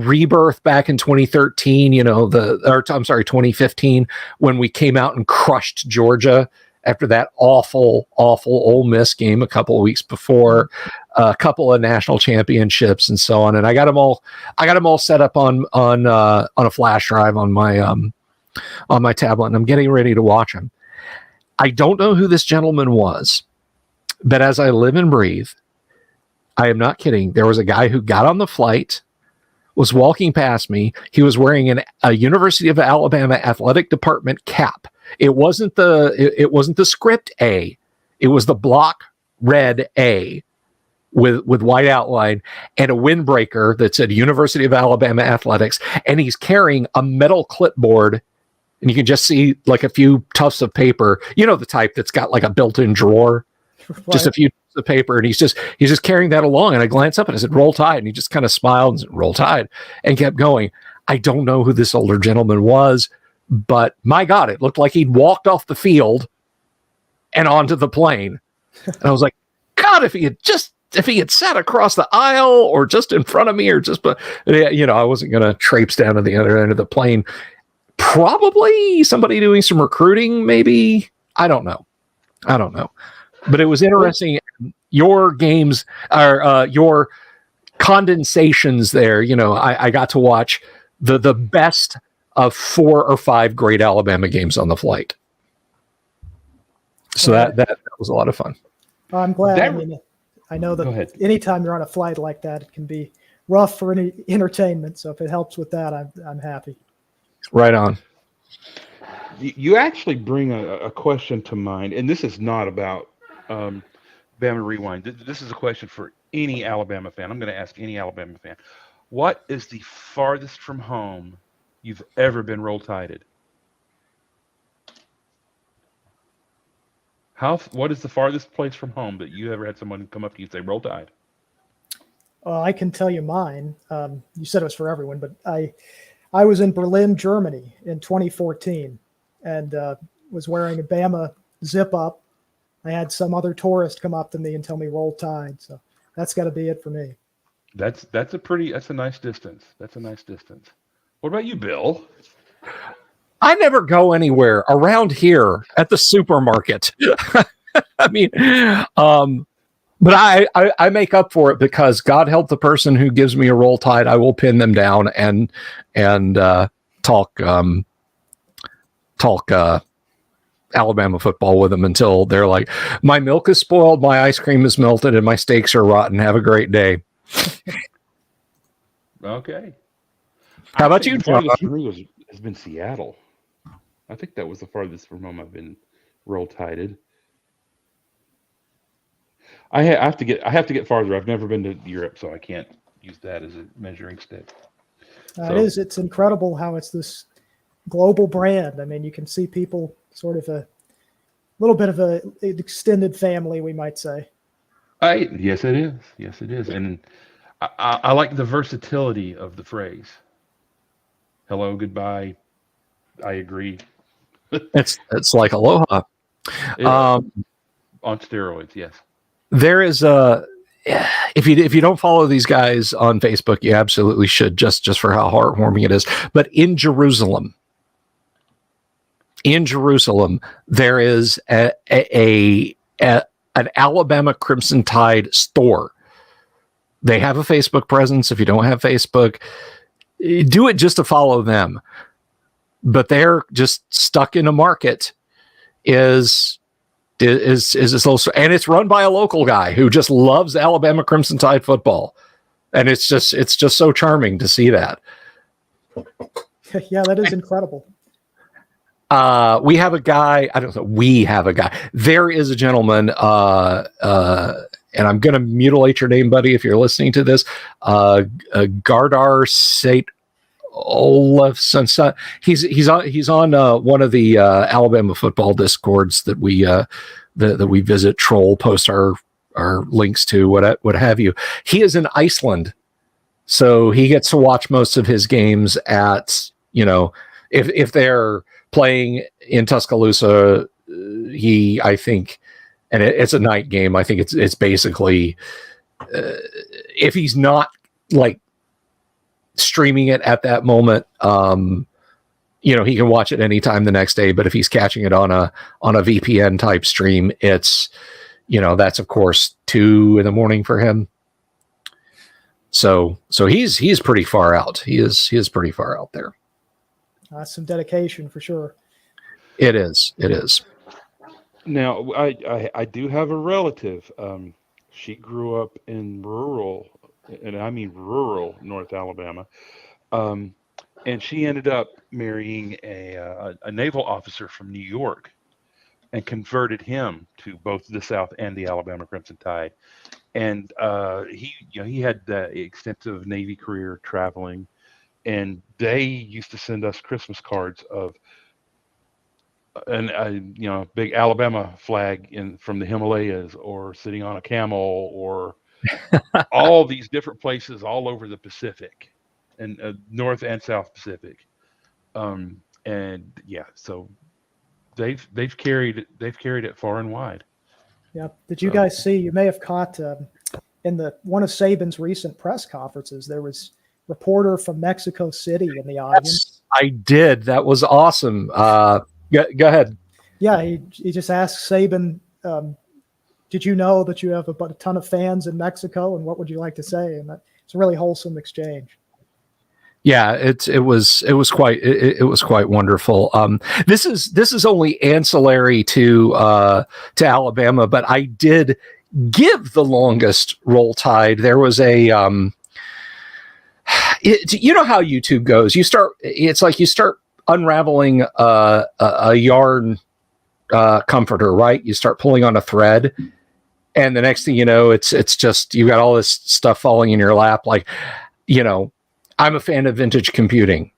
rebirth back in 2013, 2015, when we came out and crushed Georgia after that awful Ole Miss game a couple of weeks before, a couple of national championships and so on. And I got them all set up on a flash drive on my tablet, and I'm getting ready to watch them. I don't know who this gentleman was, but as I live and breathe, I am not kidding. There was a guy who got on the flight, was walking past me. He was wearing a University of Alabama athletic department cap. It wasn't the script A. It was the block red A with white outline and a windbreaker that said University of Alabama Athletics. And he's carrying a metal clipboard, and you can just see like a few tufts of paper. You know, the type that's got like a built-in drawer, Right. just a few tufts of paper. And he's just carrying that along. And I glanced up and I said, "Roll Tide." And he just kind of smiled and said, "Roll Tide," and kept going. I don't know who this older gentleman was, but my God, it looked like he'd walked off the field and onto the plane. And I was like, God, if he had sat across the aisle or just in front of me, or just, I wasn't going to traipse down to the other end of the plane. Probably somebody doing some recruiting, maybe. I don't know. But it was interesting. Your games are your condensations there. I got to watch the best of 4 or 5 great Alabama games on the flight. So that was a lot of fun. I'm glad. I know that anytime you're on a flight like that, it can be rough for any entertainment. So if it helps with that, I'm happy. Right on. You actually bring a question to mind, and this is not about Bama Rewind. This is a question for any Alabama fan. I'm going to ask any Alabama fan. What is the farthest from home you've ever been roll tided? What is the farthest place from home that you ever had someone come up to you and say, "Roll Tide"? I can tell you mine. You said it was for everyone, but I was in Berlin, Germany in 2014, and was wearing a Bama zip up. I had some other tourist come up to me and tell me "Roll Tide." So that's got to be it for me. That's a nice distance. That's a nice distance. What about you, Bill? I never go anywhere around here at the supermarket. I mean, but I make up for it, because God help the person who gives me a Roll Tide. I will pin them down and talk Alabama football with them until they're like, "My milk is spoiled, my ice cream is melted, and my steaks are rotten. Have a great day." Okay. How about you, the John? farthest for me has been Seattle. I think that was the farthest from home I've been roll tided. I have to get farther. I've never been to Europe, so I can't use that as a measuring stick. It's incredible how it's this global brand. I mean, you can see people sort of a little bit of an extended family, we might say. Yes, it is. Yes, it is. And I like the versatility of the phrase. Hello, goodbye. I agree. It's like aloha. It- Um, on steroids, yes. there is a if you don't follow these guys on Facebook, you absolutely should, just for how heartwarming it is. But in Jerusalem, there is an Alabama Crimson Tide store. They have a Facebook presence. If you don't have Facebook, do it just to follow them. But they're just stuck in a market. Is this little, and it's run by a local guy who just loves Alabama Crimson Tide football, and it's just so charming to see that. Yeah, that is incredible. We have a guy. I don't know. We have a guy. There is a gentleman, and I'm going to mutilate your name, buddy, if you're listening to this. Gardar St. Olafson. He's on one of the Alabama football discords that we visit, troll, post our links to, what have you. He is in Iceland, so he gets to watch most of his games at, if they're playing in Tuscaloosa, I think, and it's a night game. I think it's basically, if he's not like streaming it at that moment, he can watch it anytime the next day. But if he's catching it on a VPN type stream, it's, that's of course 2 a.m. for him. So he's pretty far out. He is pretty far out there. That's some dedication for sure. It is. Now, I do have a relative. She grew up in rural, and I mean rural, North Alabama. And she ended up marrying a naval officer from New York and converted him to both the South and the Alabama Crimson Tide. And he had the extensive Navy career traveling, and they used to send us Christmas cards of a big Alabama flag from the Himalayas, or sitting on a camel, or all these different places all over the Pacific, and North and South Pacific. And yeah, so they've carried it far and wide. Yeah. Did you guys see? You may have caught in one of Saban's recent press conferences, there was a reporter from Mexico City in the audience. I did. That was awesome. Go ahead. Yeah, he just asked Saban, did you know that you have a ton of fans in Mexico, and what would you like to say? And it's a really wholesome exchange. Yeah, it was quite wonderful. This is only ancillary to Alabama, but I did give the longest roll tide. There was a you know how YouTube goes. It's like you start unraveling a yarn comforter, right? You start pulling on a thread, and the next thing you know, it's just, you got all this stuff falling in your lap. Like, I'm a fan of vintage computing.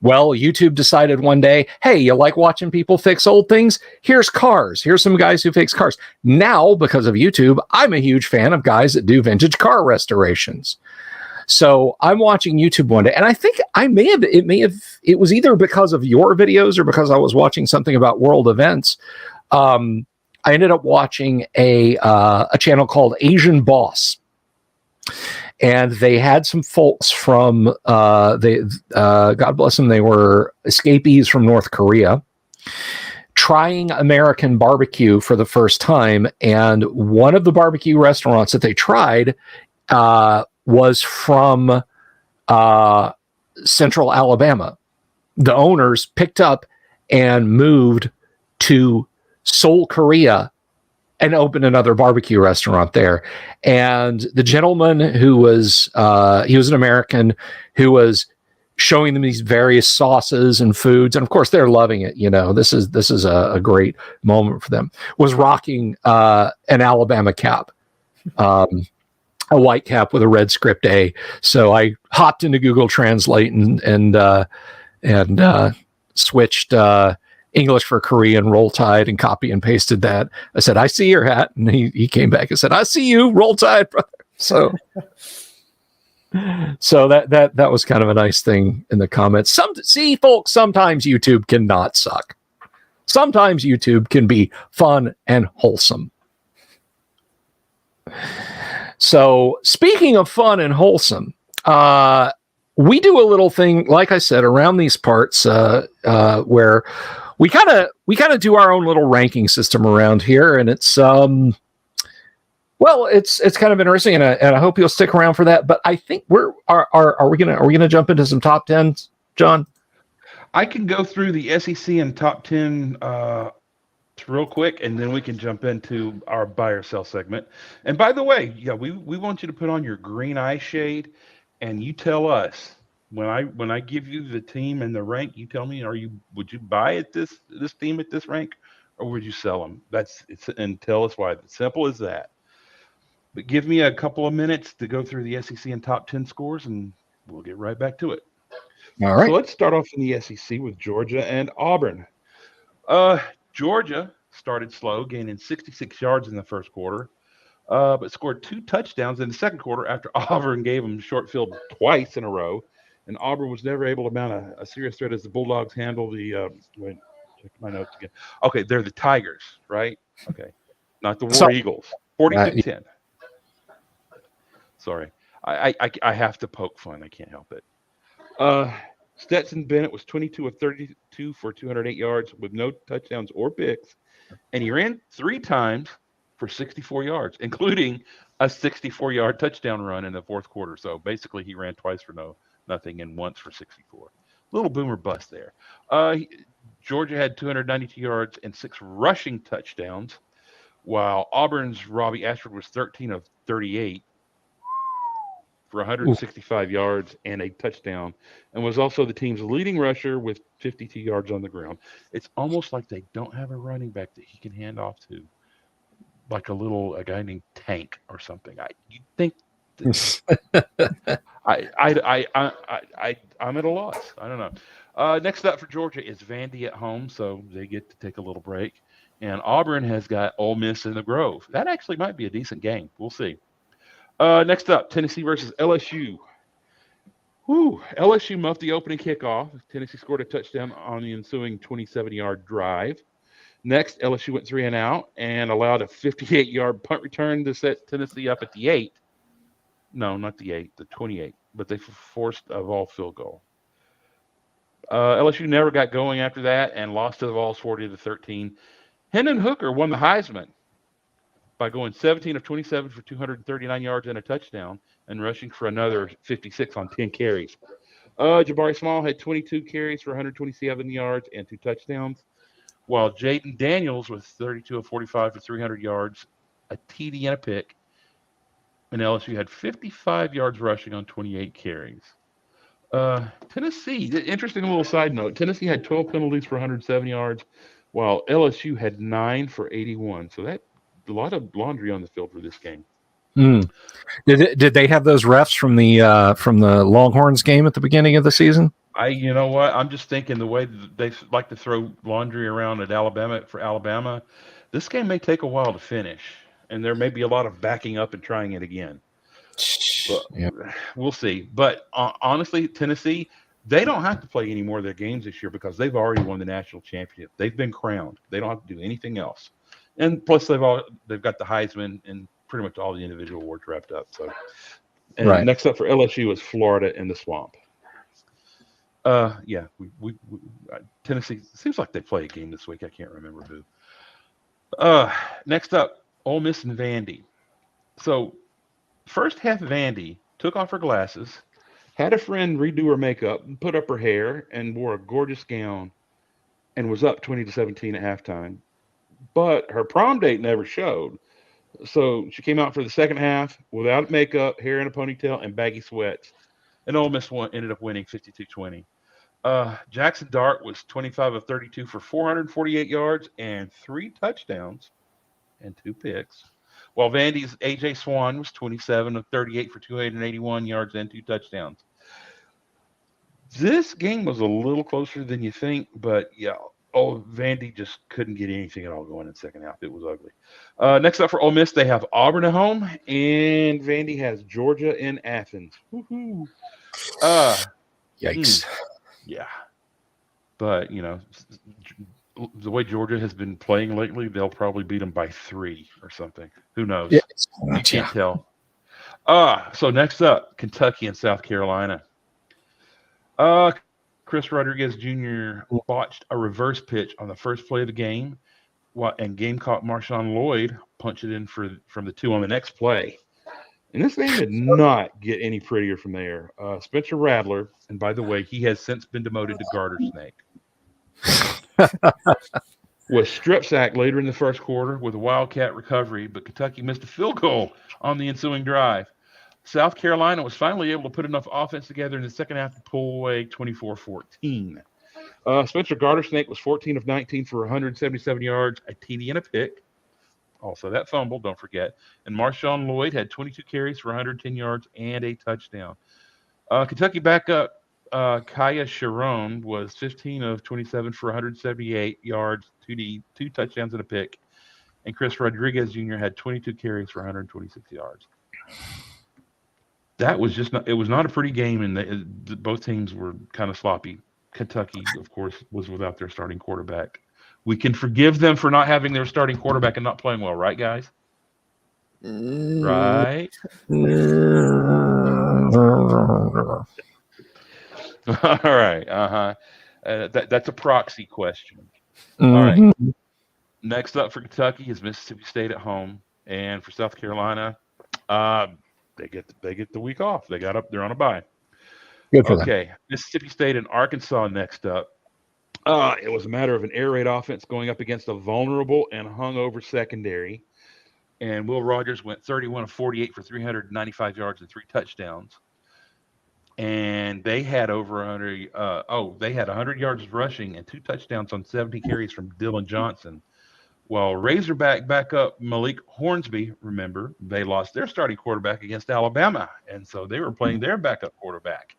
Well, YouTube decided one day, hey, you like watching people fix old things? Here's cars. Here's some guys who fix cars. Now, because of YouTube, I'm a huge fan of guys that do vintage car restorations. So I'm watching YouTube one day, and I think it was either because of your videos or because I was watching something about world events. I ended up watching a channel called Asian Boss. And they had some folks from, God bless them, they were escapees from North Korea, trying American barbecue for the first time. And one of the barbecue restaurants that they tried was from Central Alabama. The owners picked up and moved to Seoul, Korea, and opened another barbecue restaurant there. And the gentleman who was, he was an American who was showing them these various sauces and foods. And of course they're loving it. This is a great moment for them, was rocking an Alabama cap, a white cap with a red script A. So I hopped into Google Translate and switched English for Korean, Roll Tide, and copy and pasted that. I said, I see your hat. And he came back and said, I see you, Roll Tide, brother. So that was kind of a nice thing in the comments. See, folks, sometimes YouTube cannot suck. Sometimes YouTube can be fun and wholesome. So speaking of fun and wholesome, we do a little thing, like I said, around these parts where we kind of do our own little ranking system around here, and it's it's kind of interesting, and I hope you'll stick around for that. But I think are we gonna jump into some top 10s, John? I can go through the SEC and top 10 real quick, and then we can jump into our buy or sell segment. And by the way, we want you to put on your green eye shade, and you tell us when I give you the team and the rank. You tell me, would you buy at this team at this rank, or would you sell them? And tell us why. It's simple as that. But give me a couple of minutes to go through the SEC and top 10 scores, and we'll get right back to it. All right. So let's start off in the SEC with Georgia and Auburn. Georgia started slow, gaining 66 yards in the first quarter, but scored 2 touchdowns in the second quarter after Auburn gave them short field twice in a row. And Auburn was never able to mount a serious threat as the Bulldogs handle the wait, check my notes again. Okay, they're the Tigers, right? Okay, not the War Eagles. 42-10. Sorry, I have to poke fun. I can't help it. Stetson Bennett was 22 of 32 for 208 yards with no touchdowns or picks, and he ran 3 times for 64 yards, including a 64-yard touchdown run in the fourth quarter. So basically, he ran twice for nothing and once for 64. Little boomer bust there. Georgia had 292 yards and 6 rushing touchdowns, while Auburn's Robbie Ashford was 13 of 38 for 165 yards and a touchdown, and was also the team's leading rusher with 52 yards on the ground. It's almost like they don't have a running back that he can hand off to, like a guy named Tank or something. You think I'm at a loss. I don't know. Next up for Georgia is Vandy at home, so they get to take a little break. And Auburn has got Ole Miss in the Grove. That actually might be a decent game. We'll see. Next up, Tennessee versus LSU. LSU muffed the opening kickoff. Tennessee scored a touchdown on the ensuing 27-yard drive. Next, LSU went 3 and out and allowed a 58-yard punt return to set Tennessee up at the 8. No, not the 8, the 28. But they forced a Vol field goal. LSU never got going after that and lost to the Vols 40-13. Hendon Hooker won the Heisman by going 17 of 27 for 239 yards and a touchdown and rushing for another 56 on 10 carries. Jabari Small had 22 carries for 127 yards and 2 touchdowns, while Jaden Daniels was 32 of 45 for 300 yards, a TD and a pick, and LSU had 55 yards rushing on 28 carries. Tennessee, interesting little side note, Tennessee had 12 penalties for 107 yards, while LSU had 9 for 81. So that a lot of laundry on the field for this game. Did they have those refs from the Longhorns game at the beginning of the season? You know what? I'm just thinking the way that they like to throw laundry around at Alabama, this game may take a while to finish, and there may be a lot of backing up and trying it again. But we'll see. But honestly, Tennessee, they don't have to play any more of their games this year because they've already won the national championship. They've been crowned. They don't have to do anything else. And plus, they've got the Heisman and pretty much all the individual awards wrapped up. So, and next up for LSU is Florida in the Swamp. Tennessee seems like they play a game this week. I can't remember who. Next up, Ole Miss and Vandy. So, first half, Vandy took off her glasses, had a friend redo her makeup, put up her hair, and wore a gorgeous gown, and was up 20-17 at halftime. But her prom date never showed. So she came out for the second half without makeup, hair in a ponytail, and baggy sweats. And Ole Miss ended up winning 52-20. Jackson Dart was 25 of 32 for 448 yards and 3 touchdowns and 2 picks. While Vandy's A.J. Swan was 27 of 38 for 281 yards and 2 touchdowns. This game was a little closer than you think, but yeah, Vandy just couldn't get anything at all going in the second half. It was ugly. Next up for Ole Miss, they have Auburn at home, and Vandy has Georgia in Athens. Woo-hoo. Yikes. Yeah. But, the way Georgia has been playing lately, they'll probably beat them by 3 or something. Who knows? Yeah. You can't tell. So next up, Kentucky and South Carolina. Chris Rodriguez Jr. botched a reverse pitch on the first play of the game, and Gamecock Marshawn Lloyd punched it in from the 2 on the next play. And this game did not get any prettier from there. Spencer Rattler, and by the way, he has since been demoted to Garter Snake, was strip sacked later in the first quarter with a Wildcat recovery, but Kentucky missed a field goal on the ensuing drive. South Carolina was finally able to put enough offense together in the second half to pull away 24-14. Spencer Gartersnake was 14 of 19 for 177 yards, a TD and a pick. Also that fumble, don't forget. And Marshawn Lloyd had 22 carries for 110 yards and a touchdown. Kentucky backup Kaya Sharon was 15 of 27 for 178 yards, 2 touchdowns and a pick. And Chris Rodriguez Jr. had 22 carries for 126 yards. That was it was not a pretty game, and both teams were kind of sloppy. Kentucky, of course, was without their starting quarterback. We can forgive them for not having their starting quarterback and not playing well, right, guys? Right? All right. That's a proxy question. All right. Next up for Kentucky is Mississippi State at home, and for South Carolina, they get the week off. They're on a bye. Good for them. Okay, Mississippi State and Arkansas next up. It was a matter of an air raid offense going up against a vulnerable and hungover secondary, and Will Rogers went 31 of 48 for 395 yards and 3 touchdowns. And they had over 100. They had 100 yards rushing and 2 touchdowns on 70 carries from Dylan Johnson. While Razorback backup Malik Hornsby, remember, they lost their starting quarterback against Alabama, and so they were playing their backup quarterback.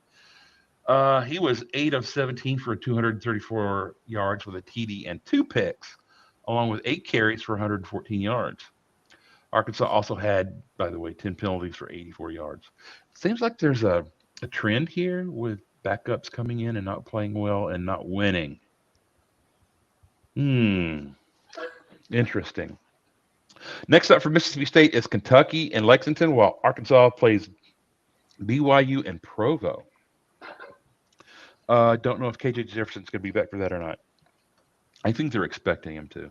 He was 8 of 17 for 234 yards with a TD and 2 picks, along with 8 carries for 114 yards. Arkansas also had, by the way, 10 penalties for 84 yards. Seems like there's a trend here with backups coming in and not playing well and not winning. Interesting. Next up for Mississippi State is Kentucky and Lexington, while Arkansas plays BYU and Provo. Don't know if KJ Jefferson's going to be back for that or not. I think they're expecting him to.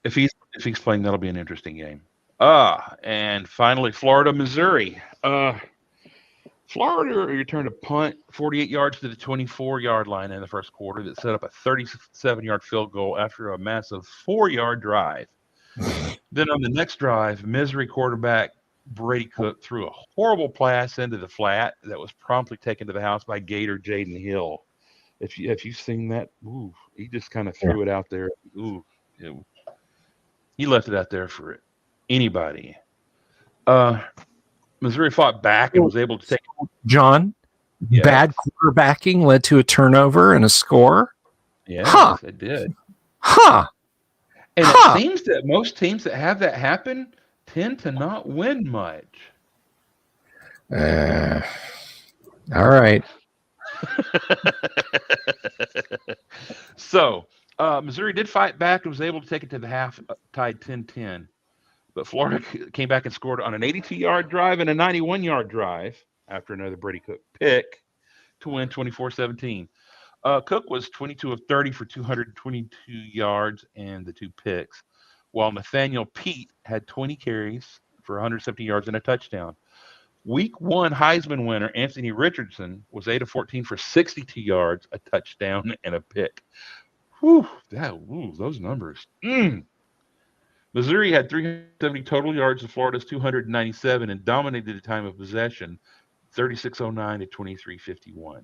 If he's playing, that'll be an interesting game. And finally, Florida, Missouri. Florida returned a punt 48 yards to the 24-yard line in the first quarter that set up a 37-yard field goal after a massive 4-yard drive. Then on the next drive, Missouri quarterback Brady Cook threw a horrible pass into the flat that was promptly taken to the house by Gator Jaden Hill. If you've seen that, he just kind of threw it out there. He left it out there for anybody. Missouri fought back and was able to take. John, bad quarterbacking led to a turnover and a score. Yeah, it did. And it seems that most teams that have that happen tend to not win much. All right. So, Missouri did fight back and was able to take it to the half, tied 10-10. But Florida came back and scored on an 82-yard drive and a 91-yard drive after another Brady Cook pick to win 24-17. Cook was 22 of 30 for 222 yards and the 2 picks, while Nathaniel Pete had 20 carries for 170 yards and a touchdown. Week 1 Heisman winner Anthony Richardson was 8 of 14 for 62 yards, a touchdown, and a pick. Those numbers. Missouri had 370 total yards to Florida's 297 and dominated the time of possession, 36:09 to 23:51.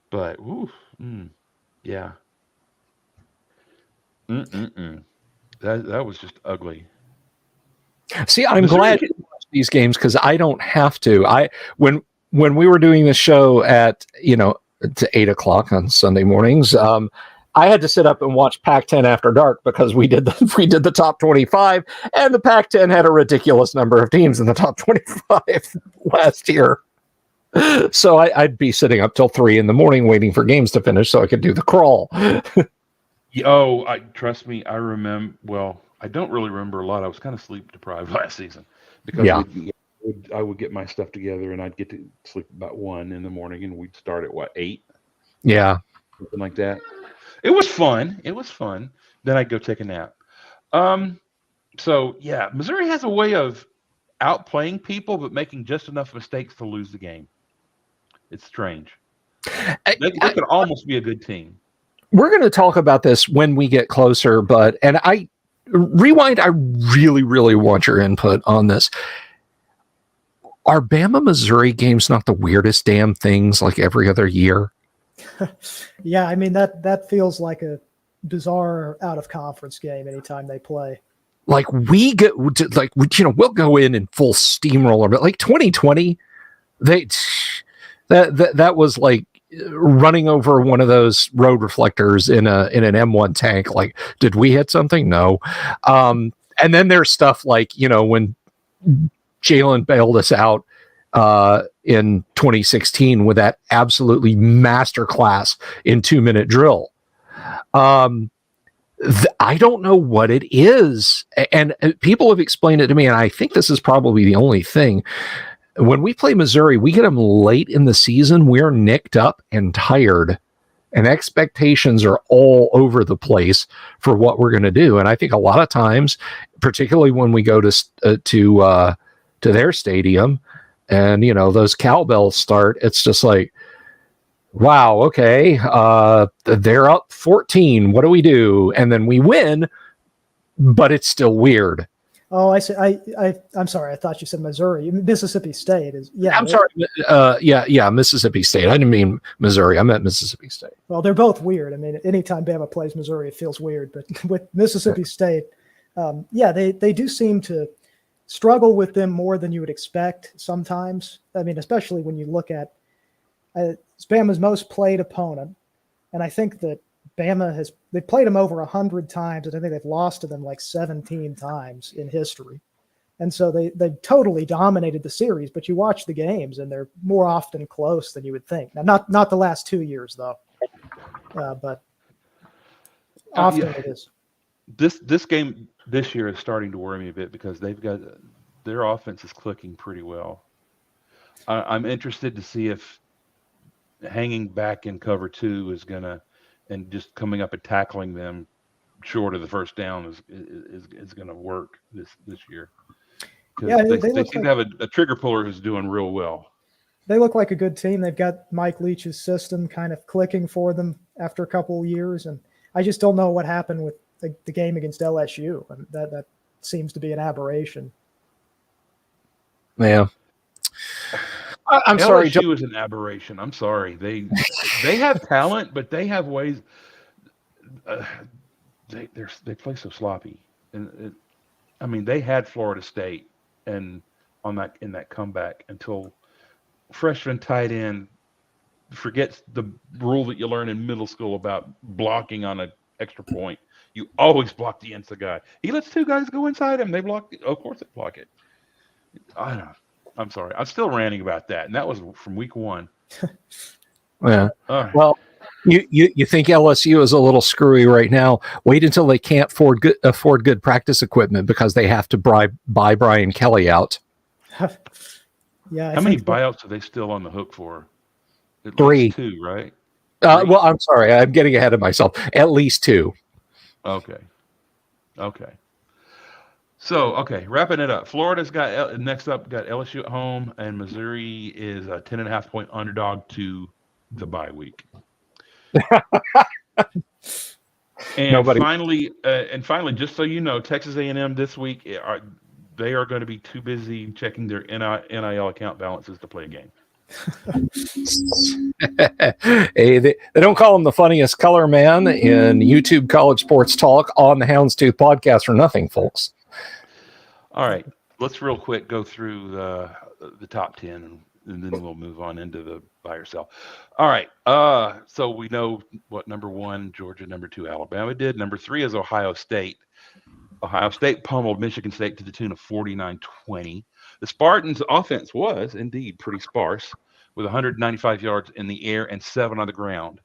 But, yeah. That was just ugly. See, I'm glad you watch these games because I don't have to. When we were doing this show at to 8 o'clock on Sunday mornings. I had to sit up and watch Pac-10 after dark because we did the top 25, and the Pac-10 had a ridiculous number of teams in the top 25 last year. So I'd be sitting up till 3 a.m. waiting for games to finish so I could do the crawl. Trust me, I remember. Well, I don't really remember a lot. I was kind of sleep deprived last season because I would get my stuff together and I'd get to sleep about 1 a.m, and we'd start at 8? Yeah, something like that. It was fun. Then I'd go take a nap. So yeah, Missouri has a way of outplaying people, but making just enough mistakes to lose the game. It's strange. They could almost be a good team. We're going to talk about this when we get closer, Rewind, I really, really want your input on this. Are Bama Missouri games not the weirdest damn things like every other year? Yeah, I mean that feels like a bizarre out of conference game anytime they play. Like we'll go in full steamroller, but like 2020, that was like running over one of those road reflectors in an M1 tank. Like, did we hit something? No. And then there's stuff like, when Jalen bailed us out in 2016 with that absolutely masterclass in 2-minute drill. I don't know what it is. And people have explained it to me, and I think this is probably the only thing. When we play Missouri, we get them late in the season. We're nicked up and tired, and expectations are all over the place for what we're going to do. And I think a lot of times, particularly when we go to their stadium, and those cowbells start, it's just like, wow, okay, they're up 14. What do we do? And then we win, but it's still weird. Oh, I see. I'm sorry. I thought you said Missouri. Mississippi State is. Yeah, I'm sorry. Mississippi State. I didn't mean Missouri. I meant Mississippi State. Well, they're both weird. I mean, anytime Bama plays Missouri, it feels weird. But with Mississippi State, they do seem to struggle with them more than you would expect sometimes. I mean, especially when you look at it's Bama's most played opponent, and I think that they've played them over 100 times, and I think they've lost to them like 17 times in history. And so they've totally dominated the series, but you watch the games and they're more often close than you would think. Now, not the last 2 years though, but often it is. This game this year is starting to worry me a bit because their offense is clicking pretty well. I'm interested to see if hanging back in cover 2 is gonna, and just coming up and tackling them short of the first down is going to work this year. Yeah, they seem to have a trigger puller who's doing real well. They look like a good team. They've got Mike Leach's system kind of clicking for them after a couple of years, and I just don't know what happened with the game against LSU. And that seems to be an aberration. Yeah. I'm sorry. LSU is an aberration. I'm sorry. They have talent, but they have ways. They play so sloppy, and they had Florida State, and in that comeback until freshman tight end forgets the rule that you learn in middle school about blocking on an extra point. You always block the inside guy. He lets 2 guys go inside him. They block. Of course, they block it. I don't know. I'm sorry. I'm still ranting about that, and that was from week 1. Yeah. Right. Well, you think LSU is a little screwy right now? Wait until they can't afford good practice equipment because they have to buy Brian Kelly out. Yeah. How many buyouts are they still on the hook for? At 3. least 2, right? Well, I'm sorry. I'm getting ahead of myself. At least 2. Okay. So, wrapping it up. Florida's got next up got LSU at home, and Missouri is a 10.5-point underdog to the bye week. Finally, just so you know, Texas A&M this week they are going to be too busy checking their NIL account balances to play a game. Hey, they don't call him the funniest color man in YouTube College Sports Talk on the Houndstooth podcast for nothing, folks. All right, let's real quick go through the top 10 and and then we'll move on into the buy or sell. All right. So we know what number 1 Georgia, number 2 Alabama did. Number 3 is Ohio State. Ohio State pummeled Michigan State to the tune of 49-20. The Spartans' offense was indeed pretty sparse, with 195 yards in the air and 7 on the ground.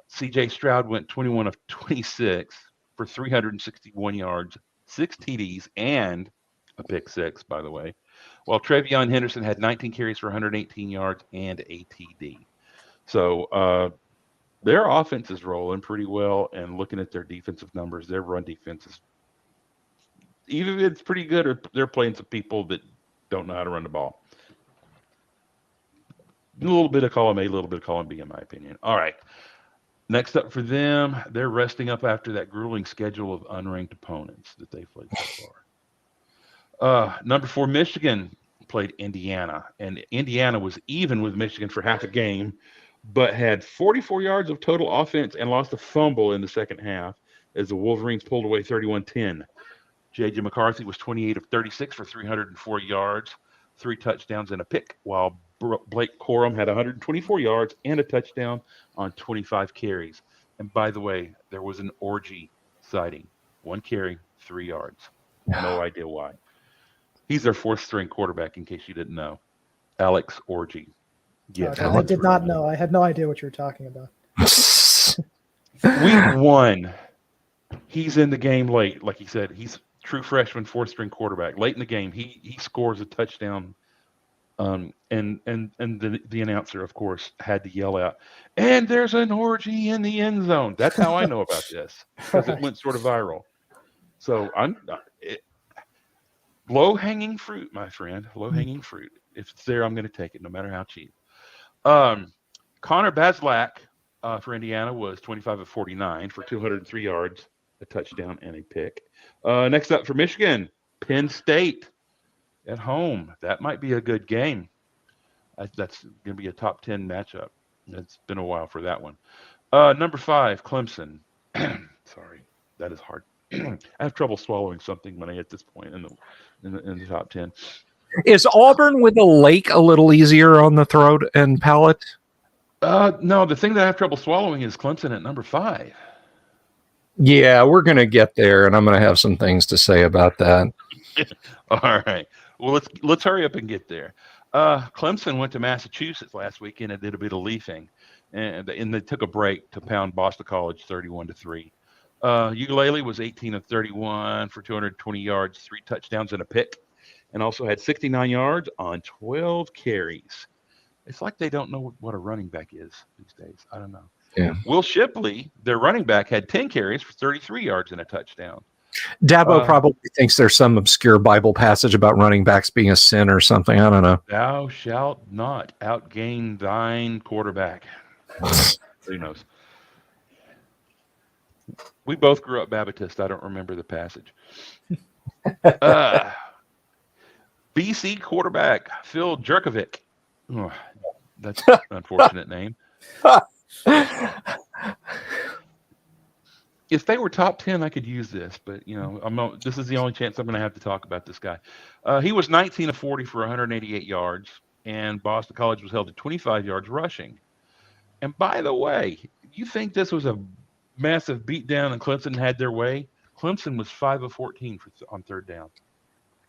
C.J. Stroud went 21 of 26 for 361 yards, 6 TDs, and a pick 6, by the way, while Trevion Henderson had 19 carries for 118 yards and a TD. So their offense is rolling pretty well, and looking at their defensive numbers, their run defense is, even if it's pretty good, or they're playing some people that don't know how to run the ball. A little bit of column A, a little bit of column B, in my opinion. All right. Next up for them, they're resting up after that grueling schedule of unranked opponents that they've played so far. Number 4, Michigan played Indiana, and Indiana was even with Michigan for half a game, but had 44 yards of total offense and lost a fumble in the second half as the Wolverines pulled away 31-10. J.J. McCarthy was 28 of 36 for 304 yards, 3 touchdowns and a pick, while Blake Corum had 124 yards and a touchdown on 25 carries. And by the way, there was an orgy sighting. 1 carry, 3 yards. No idea why. He's their 4th-string quarterback, in case you didn't know. Alex Orgy. Yes, I did not know. I had no idea what you were talking about. Week 1, he's in the game late. Like he said, he's true freshman 4th-string quarterback. Late in the game, he scores a touchdown. And the announcer, of course, had to yell out, "And there's an orgy in the end zone." That's how I know about this, because it went sort of viral. So low-hanging fruit, my friend. Low-hanging fruit. If it's there, I'm going to take it, no matter how cheap. Connor Bazelak for Indiana was 25 of 49 for 203 yards, a touchdown, and a pick. Next up for Michigan, Penn State at home. That might be a good game. That's going to be a top 10 matchup. It's been a while for that one. Number 5, Clemson. Sorry, that is hard. I have trouble swallowing something when I get this point in the top 10. Is Auburn with a lake a little easier on the throat and palate? No, the thing that I have trouble swallowing is Clemson at number 5. Yeah, we're going to get there, and I'm going to have some things to say about that. All right. Well, let's hurry up and get there. Clemson went to Massachusetts last weekend and did a bit of leafing, and they took a break to pound Boston College 31-3. Ukulele was 18 of 31 for 220 yards, 3 touchdowns and a pick, and also had 69 yards on 12 carries. It's like they don't know what a running back is these days. I don't know. Yeah. Will Shipley, their running back, had 10 carries for 33 yards and a touchdown. Dabo probably thinks there's some obscure Bible passage about running backs being a sin or something. I don't know. Thou shalt not outgain thine quarterback. Who knows? We both grew up Baptist. I don't remember the passage. BC quarterback Phil Jerkovic. Oh, that's an unfortunate name. If they were top 10, I could use this, but this is the only chance I'm going to have to talk about this guy. He was 19 of 40 for 188 yards, and Boston College was held to 25 yards rushing. And by the way, you think this was a massive beatdown and Clemson had their way? Clemson was 5 of 14 on third down.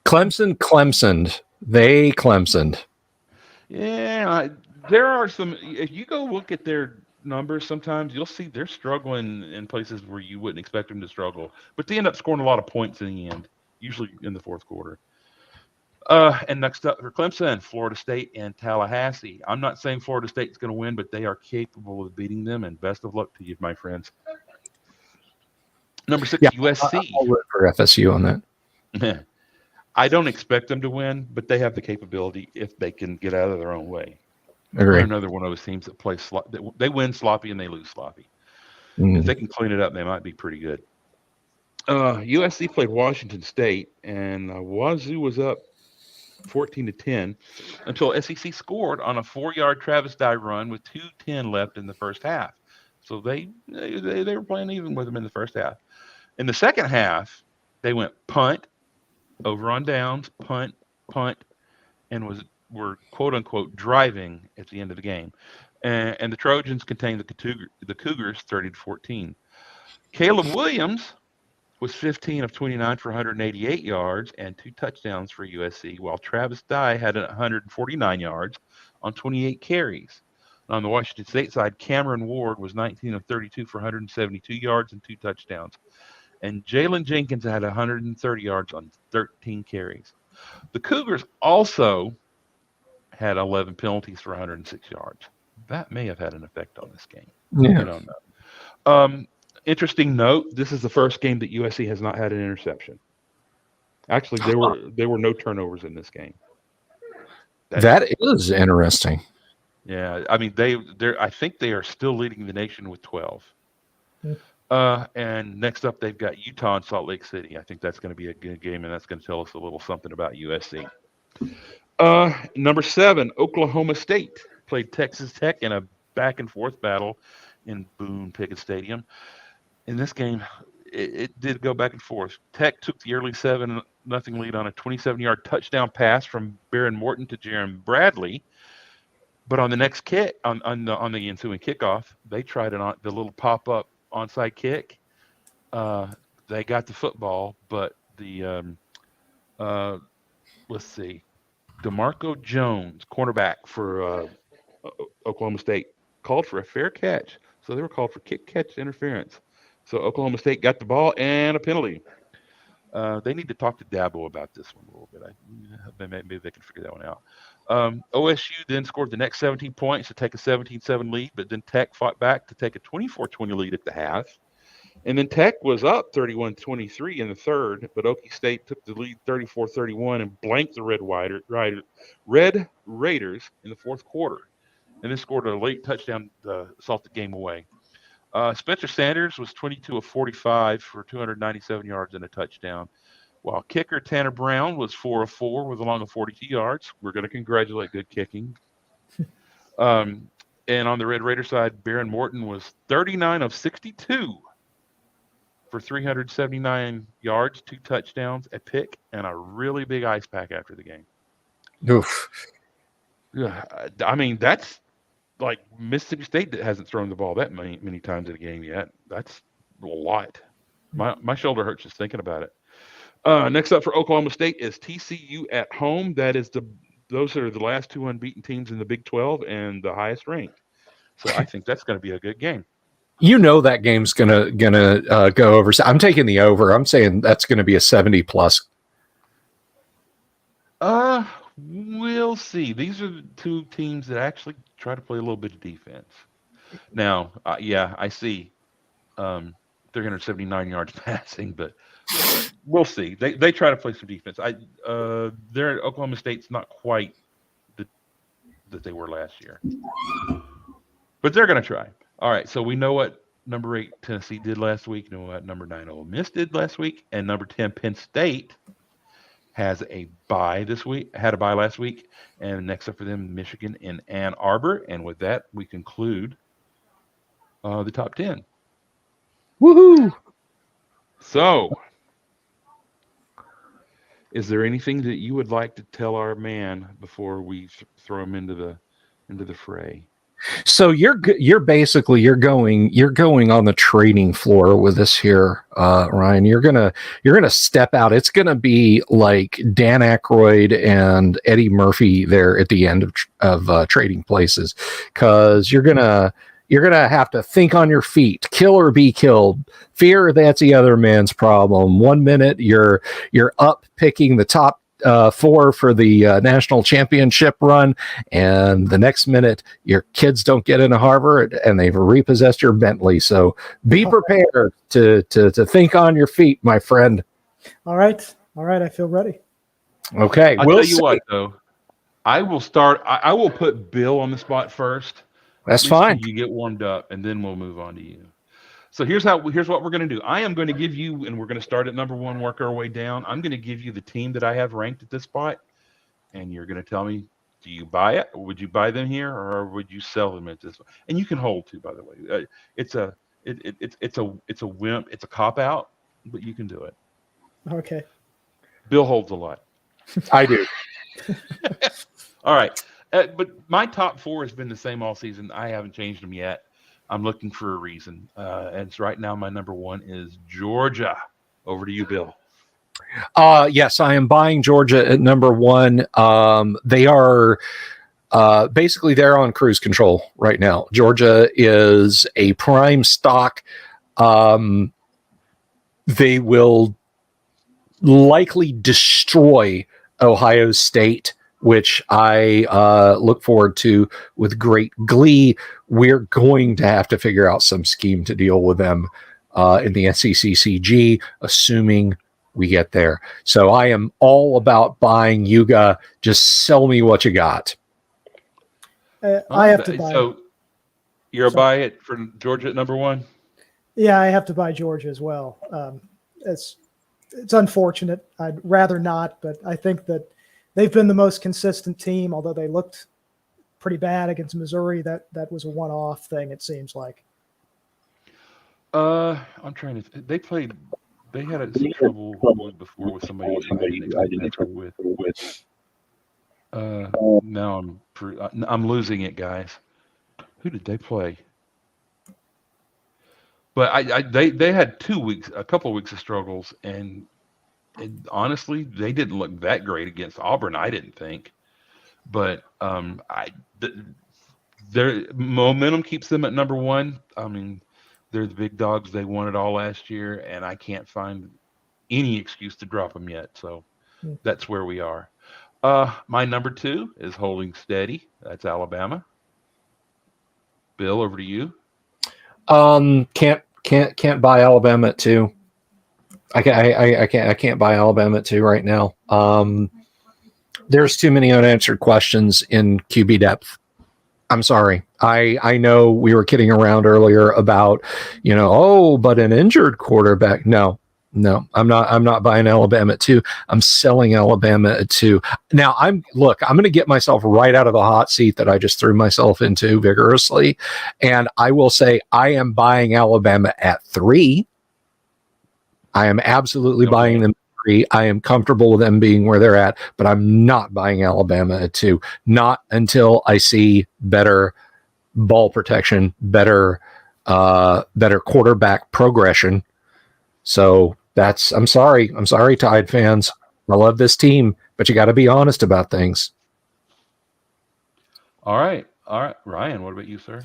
Clemsoned. They Clemsoned. Yeah, there are some. If you go look at their numbers, sometimes you'll see they're struggling in places where you wouldn't expect them to struggle, but they end up scoring a lot of points in the end, usually in the fourth quarter. And next up for Clemson, Florida State and Tallahassee. I'm not saying Florida State's going to win, but they are capable of beating them, and best of luck to you, my friends. Number 6, USC. I'll root for FSU on that. I don't expect them to win, but they have the capability if they can get out of their own way. Agree. They're another one of those teams that play they win sloppy and they lose sloppy. If they can clean it up, they might be pretty good. USC played Washington State, and Wazoo was up 14-10 until SEC scored on a 4-yard Travis Dye run with 2:10 left in the first half. So they were playing even with them in the first half. In the second half, they went punt, over on downs, punt, and were quote unquote driving at the end of the game, and the Trojans contained the Cougars 30-14. Caleb Williams was 15 of 29 for 188 yards and 2 touchdowns for USC, while Travis Dye had 149 yards on 28 carries. On the Washington State side, Cameron Ward was 19 of 32 for 172 yards and 2 touchdowns. And Jalen Jenkins had 130 yards on 13 carries. The Cougars also had 11 penalties for 106 yards. That may have had an effect on this game. Yeah. You don't know. Interesting note, this is the first game that USC has not had an interception. Actually, there were no turnovers in this game. That is interesting. Yeah, I mean I think they are still leading the nation with 12. And next up they've got Utah and Salt Lake City. I think that's going to be a good game, and that's going to tell us a little something about USC. Number 7, Oklahoma State played Texas Tech in a back and forth battle in Boone Pickett Stadium. In this game, it did go back and forth. Tech took the early 7-0 lead on a 27-yard touchdown pass from Baron Morton to Jaron Bradley. But on the next kick, on the ensuing kickoff, they tried the little pop-up onside kick. They got the football, but the let's see, DeMarco Jones, cornerback for Oklahoma State, called for a fair catch. So they were called for kick-catch interference. So Oklahoma State got the ball and a penalty. They need to talk to Dabo about this one a little bit. Maybe they can figure that one out. OSU then scored the next 17 points to take a 17-7 lead, but then Tech fought back to take a 24-20 lead at the half. And then Tech was up 31-23 in the third, but Okie State took the lead 34-31 and blanked the Red Raiders in the fourth quarter, and then scored a late touchdown to salt the game away. Spencer Sanders was 22 of 45 for 297 yards and a touchdown, while kicker Tanner Brown was 4 of 4 with a long of 42 yards. We're going to congratulate good kicking. And on the Red Raider side, Baron Morton was 39 of 62 for 379 yards, 2 touchdowns, a pick, and a really big ice pack after the game. Oof. Yeah, I mean, that's like Mississippi State that hasn't thrown the ball that many times in a game yet. That's a lot. My shoulder hurts just thinking about it. Next up for Oklahoma State is TCU at home. Those are the last 2 unbeaten teams in the Big 12 and the highest ranked. So I think that's going to be a good game. You know that game's gonna go over. I'm taking the over. I'm saying that's going to be a 70 plus. We'll see. These are the 2 teams that actually try to play a little bit of defense. Now, yeah, I see 379 yards passing, but we'll see. They try to play some defense. They're at Oklahoma State's not quite that they were last year, but they're going to try. All right, so we know what number 8 Tennessee did last week. You know what number 9 Ole Miss did last week, and number 10 Penn State has a bye this week. Had a bye last week, and next up for them, Michigan in Ann Arbor. And with that, we conclude the top 10. Woohoo! So, is there anything that you would like to tell our man before we throw him into the fray? So you're going on the trading floor with us here, Ryan. You're gonna step out. It's gonna be like Dan Aykroyd and Eddie Murphy there at the end of Trading Places, because you're gonna have to think on your feet, kill or be killed. Fear, that's the other man's problem. 1 minute you're up picking the top 4 for the national championship run, and the next minute your kids don't get into Harvard and they've repossessed your Bentley. So be prepared to think on your feet, my friend. All right, I feel ready. Okay, I'll tell you what, though. I will start. I will put Bill on the spot first. That's fine. You get warmed up, and then we'll move on to you. So here's what we're going to do. I am going to give you, and we're going to start at number 1, work our way down. I'm going to give you the team that I have ranked at this spot, and you're going to tell me, do you buy it? Would you buy them here, or would you sell them at this? And you can hold too, by the way. It's a wimp. It's a cop out, but you can do it. Okay. Bill holds a lot. I do. All right. But my top four has been the same all season. I haven't changed them yet. I'm looking for a reason. And it's right now my number one is Georgia. Over to you, Bill. Yes, I am buying Georgia at number one. They are basically they're on cruise control right now. Georgia is a prime stock. They will likely destroy Ohio State, which I look forward to with great glee. We're going to have to figure out some scheme to deal with them in the SECCG, assuming we get there. So I am all about buying Yuga. Just sell me what you got. I have to buy. So you're a buy it for Georgia at number one? Yeah, I have to buy Georgia as well. It's unfortunate. I'd rather not, but I think that they've been the most consistent team, although they looked pretty bad against Missouri. That was a one-off thing, it seems like. I'm trying to. They had some trouble before with somebody I didn't expect with. Now I'm losing it, guys. Who did they play? But they had a couple of weeks of struggles, and honestly, they didn't look that great against Auburn. I didn't think, but their momentum keeps them at number one. I mean, they're the big dogs. They won it all last year, and I can't find any excuse to drop them yet. So that's where we are. My number two is holding steady. That's Alabama. Bill, over to you. Can't buy Alabama at 2. I can't buy Alabama at 2 right now. There's too many unanswered questions in QB depth. I'm sorry. I know we were kidding around earlier about, but an injured quarterback. No, I'm not buying Alabama at 2. I'm selling Alabama at 2. Now I'm going to get myself right out of the hot seat that I just threw myself into vigorously. And I will say I am buying Alabama at 3. I am absolutely buying them at 3. I am comfortable with them being where they're at, but I'm not buying Alabama at 2. Not until I see better ball protection, better quarterback progression. So I'm sorry, Tide fans. I love this team, but you got to be honest about things. All right. Ryan, what about you, sir?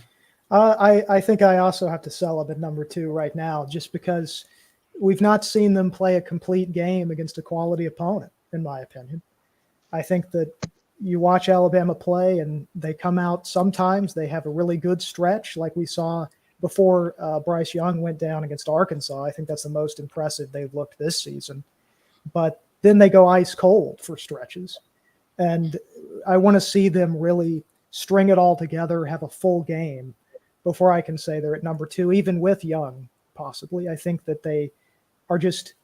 I think I also have to sell them at number 2 right now, just because we've not seen them play a complete game against a quality opponent, in my opinion. I think that you watch Alabama play and they come out sometimes, they have a really good stretch like we saw before Bryce Young went down against Arkansas. I think that's the most impressive they've looked this season. But then they go ice cold for stretches. And I want to see them really string it all together, have a full game before I can say they're at number 2, even with Young, possibly. I think that they are just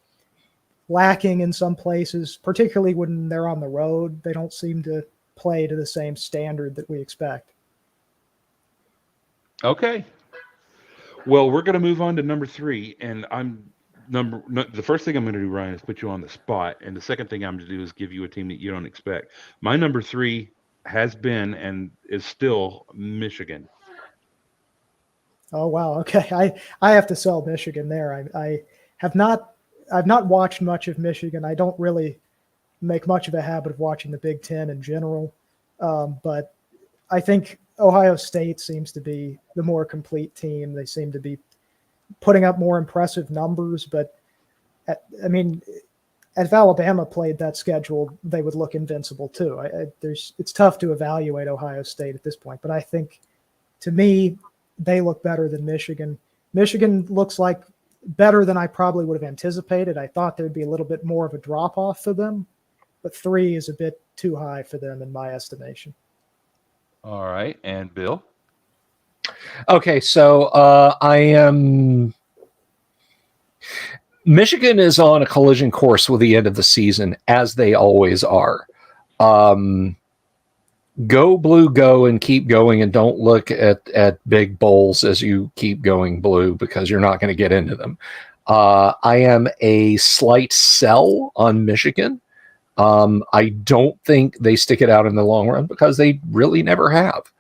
lacking in some places, particularly when they're on the road. They don't seem to play to the same standard that we expect. Okay. Well, we're going to move on to number 3, and the first thing I'm going to do, Ryan, is put you on the spot, and the second thing I'm going to do is give you a team that you don't expect. My number 3 has been and is still Michigan. Oh wow, okay. I have to sell Michigan there. I've not watched much of Michigan. I don't really make much of a habit of watching the Big Ten in general, but I think Ohio State seems to be the more complete team. They seem to be putting up more impressive numbers, but if Alabama played that schedule, they would look invincible too. It's tough to evaluate Ohio State at this point, but I think, to me, they look better than Michigan. Michigan looks like better than I probably would have anticipated. I thought there'd be a little bit more of a drop-off for them, but 3 is a bit too high for them in my estimation. All right, and Bill? Okay, so Michigan is on a collision course with the end of the season, as they always are. Go blue, go, and keep going, and don't look at big bowls as you keep going blue, because you're not going to get into them. I am a slight sell on Michigan. I don't think they stick it out in the long run because they really never have.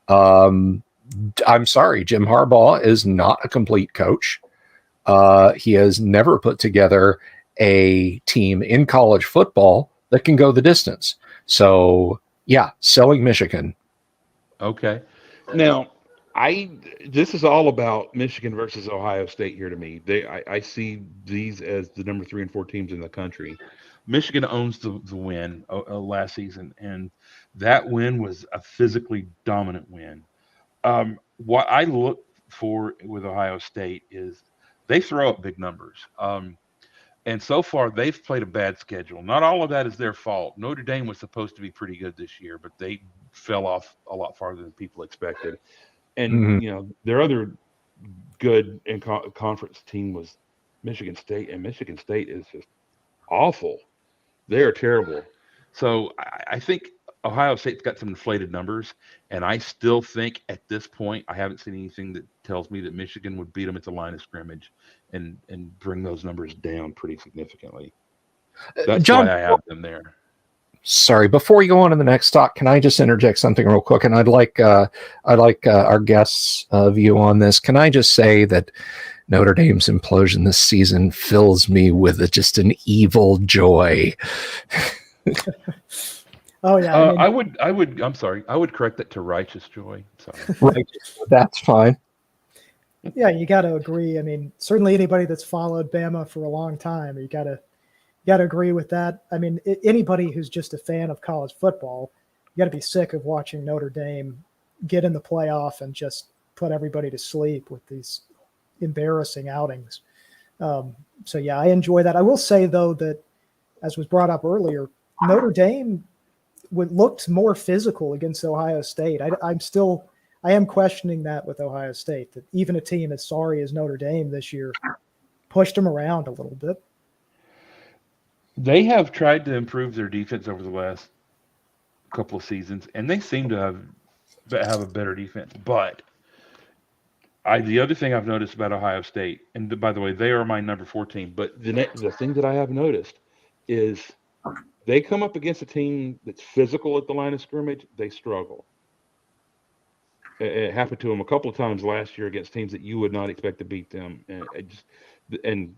I'm sorry, Jim Harbaugh is not a complete coach. He has never put together a team in college football that can go the distance. So, yeah, selling Michigan. Okay. Now, this is all about Michigan versus Ohio State here to me. I see these as the number 3 and 4 teams in the country. Michigan owns the win last season, and that win was a physically dominant win. What I look for with Ohio State is they throw up big numbers. And so far, they've played a bad schedule. Not all of that is their fault. Notre Dame was supposed to be pretty good this year, but they fell off a lot farther than people expected. And, their other good in conference team was Michigan State, and Michigan State is just awful. They are terrible. So I think Ohio State's got some inflated numbers, and I still think at this point I haven't seen anything that tells me that Michigan would beat them at the line of scrimmage and bring those numbers down pretty significantly. That's John, why I have them there. Sorry, before you go on to the next talk, can I just interject something real quick? And I'd like our guests' view on this. Can I just say that Notre Dame's implosion this season fills me with just an evil joy. Oh yeah, I would. I'm sorry. I would correct that to righteous joy. Sorry. Righteous, that's fine. Yeah, you got to agree. I mean, certainly anybody that's followed Bama for a long time, you got to agree with that. I mean, anybody who's just a fan of college football, you got to be sick of watching Notre Dame get in the playoff and just put everybody to sleep with these embarrassing outings. So yeah, I enjoy that. I will say though that, as was brought up earlier, Notre Dame looked more physical against Ohio State. I am questioning that with Ohio State, that even a team as sorry as Notre Dame this year pushed them around a little bit. They have tried to improve their defense over the last couple of seasons, and they seem to have a better defense. But the other thing I've noticed about Ohio State, and by the way, they are my number 4 team, but the thing that I have noticed is they come up against a team that's physical at the line of scrimmage, they struggle. It happened to them a couple of times last year against teams that you would not expect to beat them, and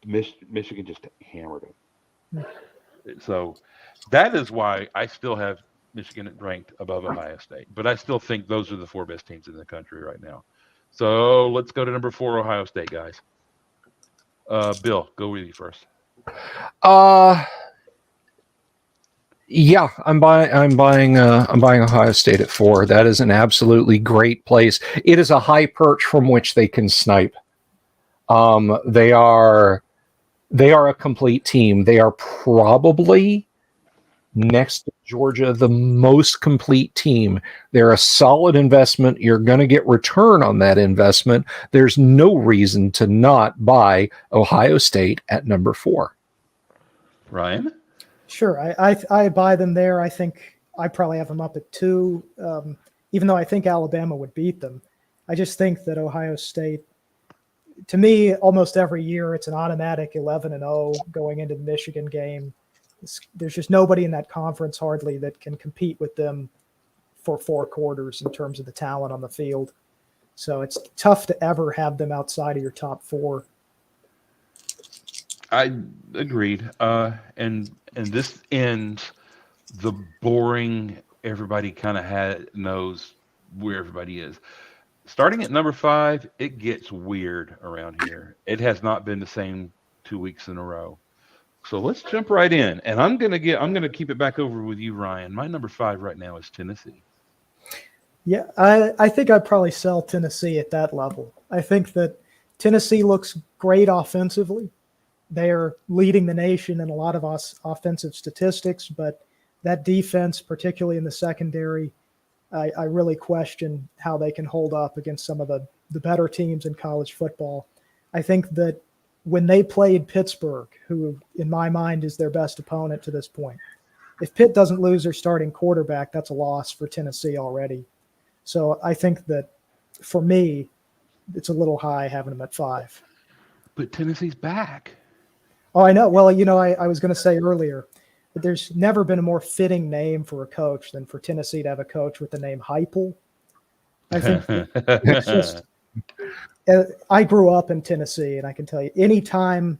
Michigan just hammered them. So that is why I still have Michigan ranked above Ohio State, but I still think those are the 4 best teams in the country right now. So let's go to number 4, Ohio State, guys. Bill, go with you first. Yeah, I'm buying Ohio State at 4. That is an absolutely great place. It is a high perch from which they can snipe. They are a complete team. They are probably, next to Georgia, the most complete team. They're a solid investment. You're going to get return on that investment. There's no reason to not buy Ohio State at number 4. Ryan? Sure, I buy them there. I think I probably have them up at 2, even though I think Alabama would beat them. I just think that Ohio State, to me, almost every year it's an automatic 11-0 going into the Michigan game. There's just nobody in that conference hardly that can compete with them for 4 quarters in terms of the talent on the field. So it's tough to ever have them outside of your top 4. I agreed. And this ends the boring, everybody kind of knows where everybody is. Starting at number 5, it gets weird around here. It has not been the same 2 weeks in a row. So let's jump right in. And I'm gonna keep it back over with you, Ryan. My number 5 right now is Tennessee. Yeah, I think I'd probably sell Tennessee at that level. I think that Tennessee looks great offensively. They are leading the nation in a lot of offensive statistics, but that defense, particularly in the secondary, I really question how they can hold up against some of the better teams in college football. I think that when they played Pittsburgh, who in my mind is their best opponent to this point, if Pitt doesn't lose their starting quarterback, that's a loss for Tennessee already. So I think that for me, it's a little high having them at 5. But Tennessee's back. Oh, I know. Well, I was going to say earlier, there's never been a more fitting name for a coach than for Tennessee to have a coach with the name Heupel. I think it's just. I grew up in Tennessee, and I can tell you, anytime,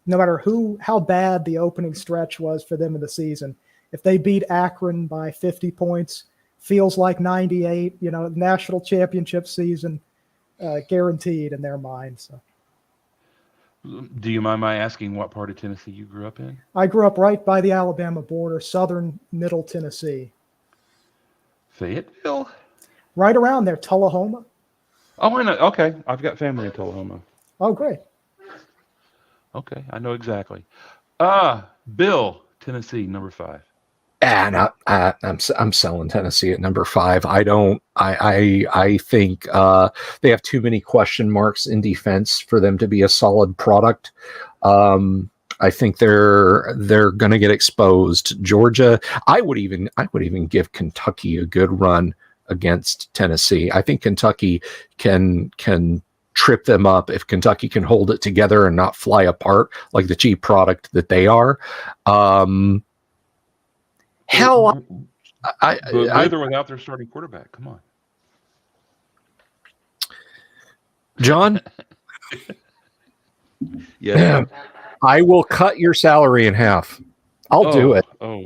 no matter how bad the opening stretch was for them in the season, if they beat Akron by 50 points, feels like 98. National championship season, guaranteed in their mind. So. Do you mind my asking what part of Tennessee you grew up in? I grew up right by the Alabama border, southern middle Tennessee. Fayetteville? Right around there, Tullahoma. Oh, I know. Okay. I've got family in Tullahoma. Oh, great. Okay. I know exactly. Bill, Tennessee, number 5. And I'm selling Tennessee at number 5. I think they have too many question marks in defense for them to be a solid product. I think they're going to get exposed. Georgia, I would even give Kentucky a good run against Tennessee. I think Kentucky can trip them up if Kentucky can hold it together and not fly apart like the cheap product that they are. Hell, with or without their starting quarterback. Come on, John. Yeah, I will cut your salary in half. I'll do it. Oh,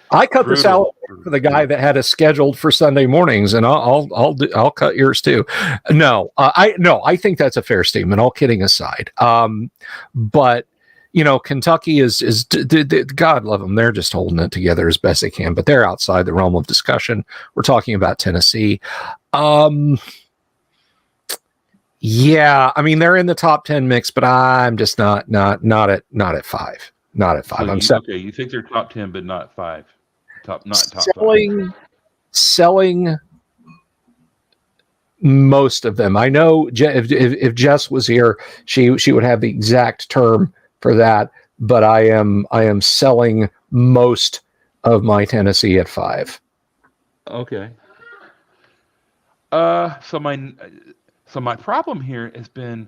I cut the salary for the guy that had us scheduled for Sunday mornings, and I'll cut yours too. I think that's a fair statement. All kidding aside, but. Kentucky is God love them. They're just holding it together as best they can, but they're outside the realm of discussion. We're talking about Tennessee. Yeah, I mean they're in the top 10 mix, but I'm just not at 5. Not at 5. So okay, you think they're top 10, but not 5. Top 5. Selling most of them. I know if Jess was here, she would have the exact term for that, but I am selling most of my Tennessee at 5. Okay. So my problem here has been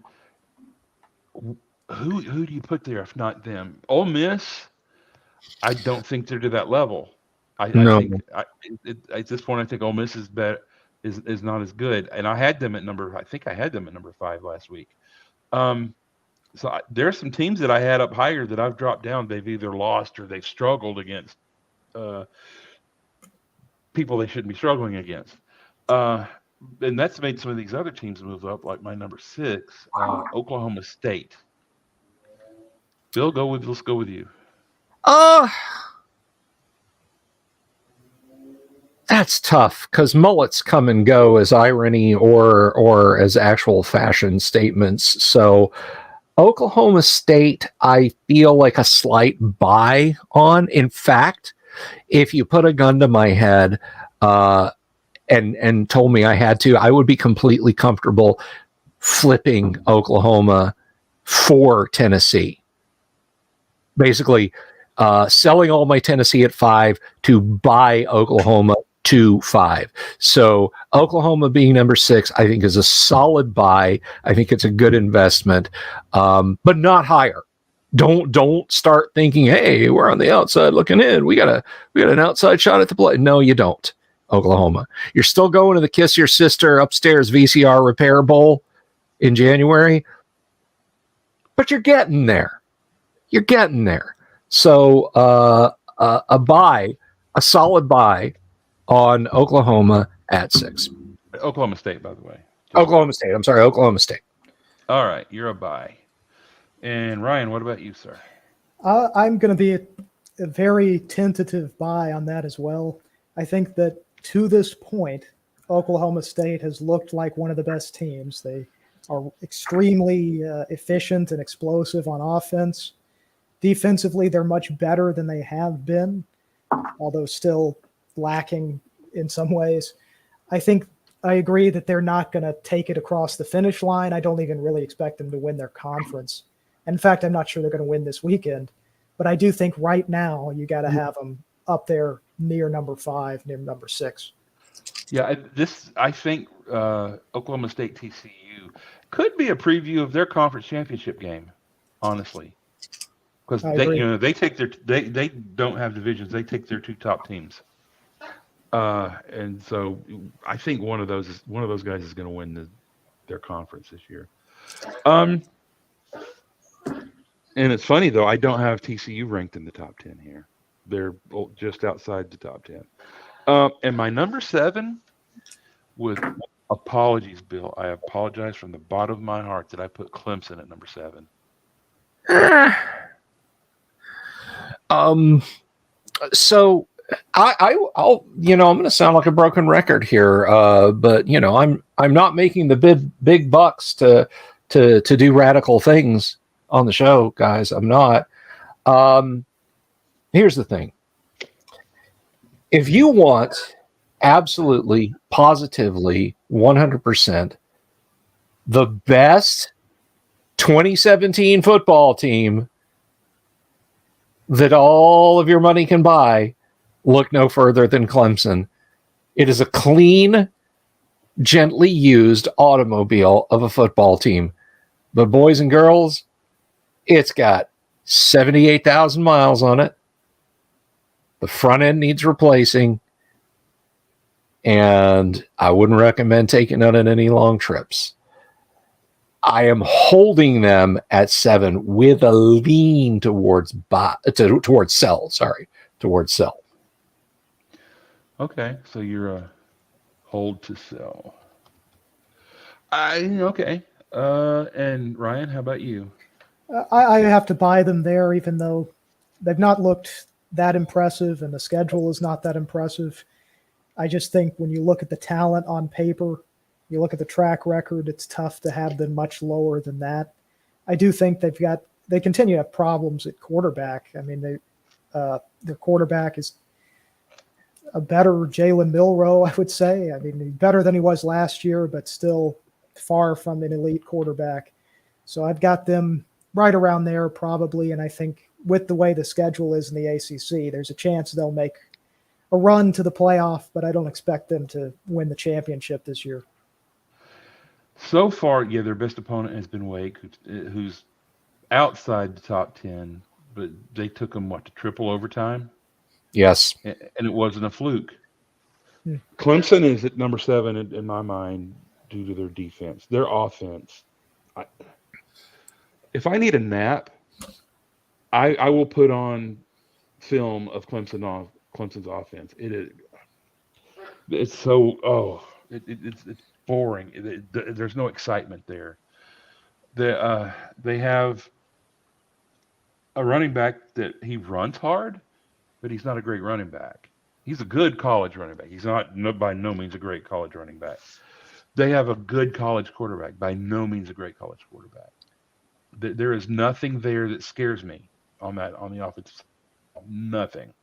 who do you put there if not them? Ole Miss, I don't think they're to that level. I think at this point I think Ole Miss is better is not as good, and I had them at number 5 last week. So there are some teams that I had up higher that I've dropped down. They've either lost or they've struggled against people they shouldn't be struggling against. And that's made some of these other teams move up, like my number 6, Oklahoma State. Bill, let's go with you. That's tough because mullets come and go as irony or as actual fashion statements. So Oklahoma State, I feel like a slight buy on. In fact, if you put a gun to my head and told me I had to, I would be completely comfortable flipping Oklahoma for Tennessee. Basically, selling all my Tennessee at 5 to buy Oklahoma to 5. So Oklahoma being number 6, I think is a solid buy. I think it's a good investment, but not higher. Don't start thinking, hey, we're on the outside looking in. We got an outside shot at the play. No, you don't. Oklahoma, you're still going to the Kiss Your Sister upstairs VCR repair bowl in January, but you're getting there. You're getting there. So a solid buy on Oklahoma at 6. Oklahoma State, by the way. Oklahoma State. I'm sorry, Oklahoma State. All right, you're a buy. And Ryan, what about you, sir? I'm going to be a very tentative buy on that as well. I think that to this point, Oklahoma State has looked like one of the best teams. They are extremely efficient and explosive on offense. Defensively, they're much better than they have been, although still lacking in some ways. I agree that they're not going to take it across the finish line. I don't even really expect them to win their conference. In fact, I'm not sure they're going to win this weekend. But I do think right now you got to have them up there near number 5, near number 6. Yeah, I think Oklahoma State TCU could be a preview of their conference championship game, honestly. because I agree. they take they don't have divisions. They take their 2 top teams. And so I think one of those guys is going to win their conference this year. And it's funny though, I don't have TCU ranked in the top 10 here. They're just outside the top 10. And my number 7, with apologies, Bill, I apologize from the bottom of my heart that I put Clemson at number 7. So I'll I'm going to sound like a broken record here, but I'm not making the big bucks to do radical things on the show, guys. I'm not. Here's the thing: if you want absolutely, positively, 100% the best 2017 football team that all of your money can buy, look no further than Clemson. It is a clean, gently used automobile of a football team. But boys and girls, it's got 78,000 miles on it. The front end needs replacing. And I wouldn't recommend taking it on any long trips. I am holding them at 7 with a lean towards sell. Towards sell. Okay, so you're a hold to sell. Okay. And Ryan, how about you? I have to buy them there, even though they've not looked that impressive and the schedule is not that impressive. I just think when you look at the talent on paper, you look at the track record, it's tough to have them much lower than that. I do think they continue to have problems at quarterback. I mean, their quarterback is a better Jalen Milroe, I would say. I mean, better than he was last year, but still far from an elite quarterback. So I've got them right around there probably. And I think with the way the schedule is in the ACC, there's a chance they'll make a run to the playoff, but I don't expect them to win the championship this year. So far, yeah, their best opponent has been Wake, who's outside the top 10, but they took them, to triple overtime? Yes. And it wasn't a fluke. Clemson is at number 7 in my mind due to their defense. Their offense. If I need a nap, I will put on film of Clemson's offense. It's so it's boring. There's no excitement there. They have a running back that he runs hard, but he's not a great running back. He's a good college running back. He's not by no means a great college running back. They have a good college quarterback, by no means a great college quarterback. There is nothing there that scares me on the offensive side. Nothing.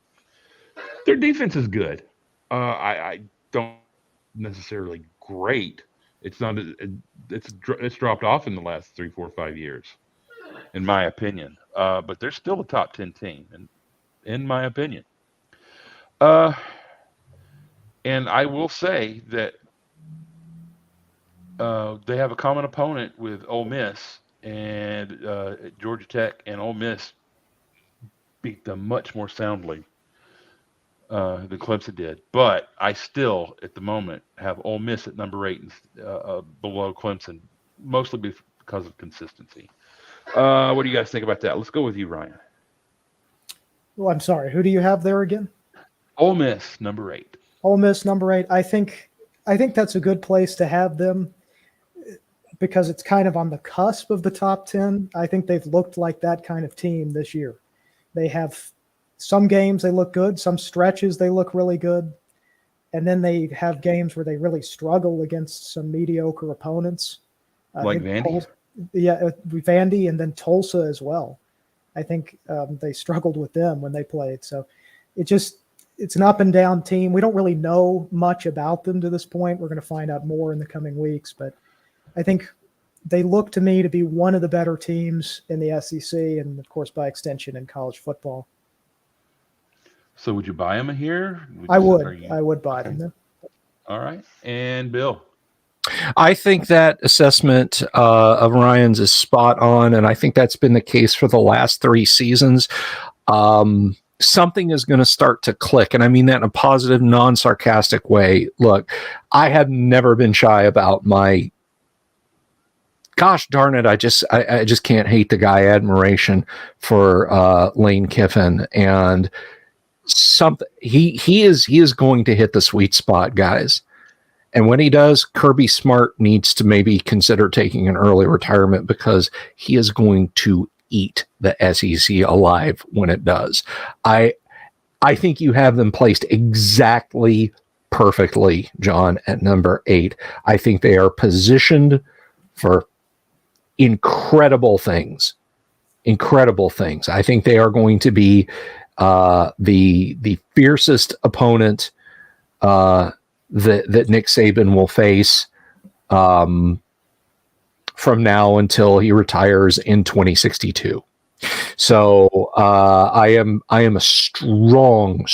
Their defense is good. I don't necessarily great. It's not. It's dropped off in the last 3, 4, 5 years, in my opinion. But they're still a top 10 team, in my opinion. And I will say that they have a common opponent with Ole Miss, and Georgia Tech and Ole Miss beat them much more soundly than Clemson did. But I still, at the moment, have Ole Miss at number 8 below Clemson, mostly because of consistency. What do you guys think about that? Let's go with you, Ryan. Well, I'm sorry. Who do you have there again? Ole Miss, number 8. Ole Miss, number 8. I think that's a good place to have them because it's kind of on the cusp of the top 10. I think they've looked like that kind of team this year. They have some games they look good, some stretches they look really good, and then they have games where they really struggle against some mediocre opponents. Like Vandy? Vandy, and then Tulsa as well. I think they struggled with them when they played. So it's an up and down team. We don't really know much about them to this point. We're going to find out more in the coming weeks, but I think they look to me to be one of the better teams in the SEC and, of course, by extension in college football. So would you buy them here? I would buy them. All right. And Bill? I think that assessment of Ryan's is spot on, and I think that's been the case for the last 3 seasons. Something is going to start to click, and I mean that in a positive, non-sarcastic way. Look, I have never been shy about my, gosh darn it, I just can't hate the guy, admiration for Lane Kiffin, and something he is going to hit the sweet spot, guys. And when he does, Kirby Smart needs to maybe consider taking an early retirement, because he is going to eat the SEC alive when it does. I think you have them placed exactly perfectly, John, at number 8. I think they are positioned for incredible things. Incredible things. I think they are going to be the fiercest opponent that Nick Saban will face from now until he retires in 2062. So I am a strong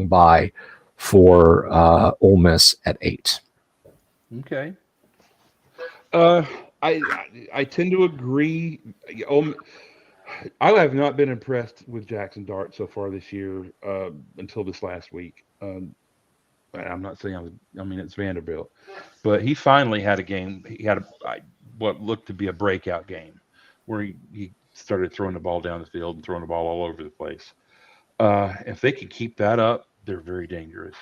buy for Ole Miss at 8. Okay. I tend to agree. I have not been impressed with Jackson Dart so far this year until this last week. I'm not saying it's Vanderbilt, but he finally had a game. He had what looked to be a breakout game where he started throwing the ball down the field and throwing the ball all over the place. If they can keep that up, they're very dangerous.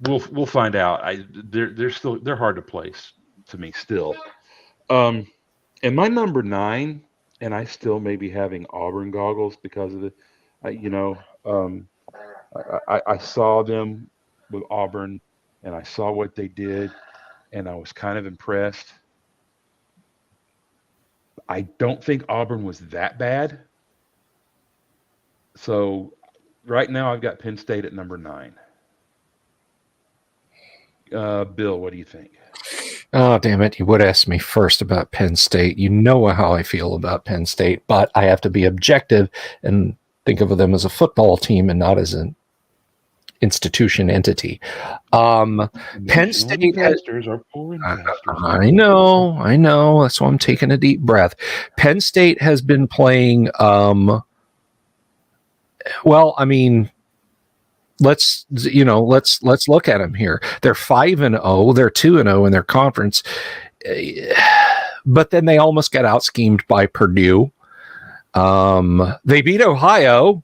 We'll find out. They're hard to place to me still. And my number 9, and I still may be having Auburn goggles because of I saw them with Auburn, and I saw what they did, and I was kind of impressed. I don't think Auburn was that bad. So right now I've got Penn State at number 9. Bill, what do you think? Oh, damn it. You would ask me first about Penn State. You know how I feel about Penn State, but I have to be objective and think of them as a football team and not as an institution entity. Penn State investors are poor investors. I know. That's why I'm taking a deep breath. Penn State has been playing, let's look at them here. They're 5-0. They're 2-0 in their conference, but then they almost got out schemed by Purdue. They beat Ohio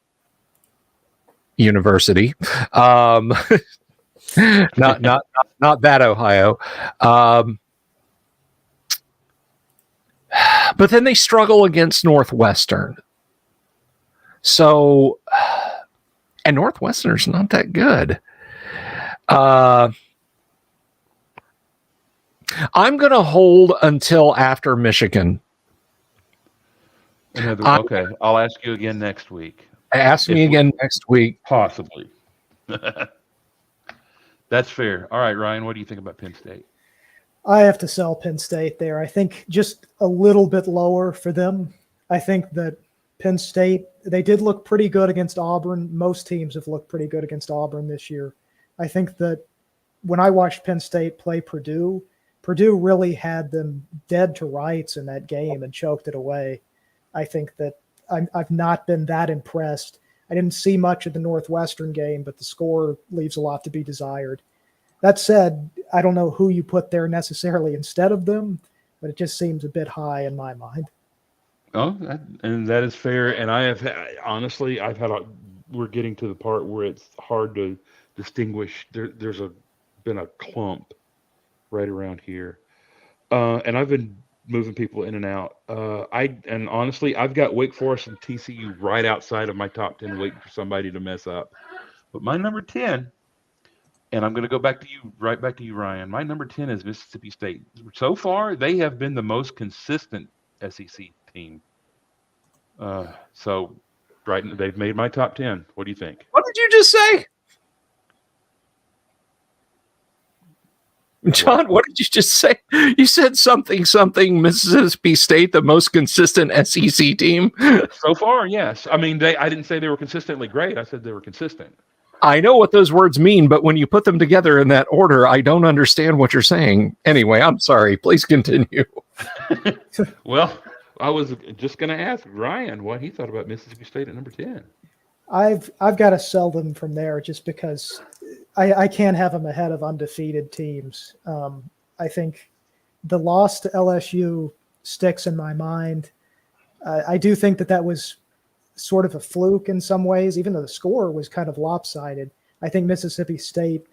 University. Not that Ohio. But then they struggle against Northwestern. So, and Northwestern's not that good. I'm going to hold until after Michigan. Okay, I'll ask you again next week. Ask me again next week. Possibly. That's fair. All right, Ryan, what do you think about Penn State? I have to sell Penn State there. I think just a little bit lower for them. I think that Penn State, they did look pretty good against Auburn. Most teams have looked pretty good against Auburn this year. I think that when I watched Penn State play Purdue really had them dead to rights in that game and choked it away. I think that I've not been that impressed. I didn't see much of the Northwestern game, but the score leaves a lot to be desired. That said, I don't know who you put there necessarily instead of them, but it just seems a bit high in my mind. Oh, and that is fair. And we're getting to the part where it's hard to distinguish. There's been a clump right around here. And I've been moving people in and out. Honestly, I've got Wake Forest and TCU right outside of my top 10, waiting for somebody to mess up. But my number 10, and I'm going to go back to you, Ryan. My number 10 is Mississippi State. So far, they have been the most consistent SEC team. They've made my top 10. What do you think? What did you just say? John, what did you just say? You said something, Mississippi State, the most consistent SEC team. So far, yes. I mean, I didn't say they were consistently great. I said they were consistent. I know what those words mean, but when you put them together in that order, I don't understand what you're saying. Anyway, I'm sorry. Please continue. Well, I was just going to ask Ryan what he thought about Mississippi State at number 10. I've got to sell them from there just because I can't have them ahead of undefeated teams. I think the loss to LSU sticks in my mind. I do think that was sort of a fluke in some ways, even though the score was kind of lopsided. I think Mississippi State,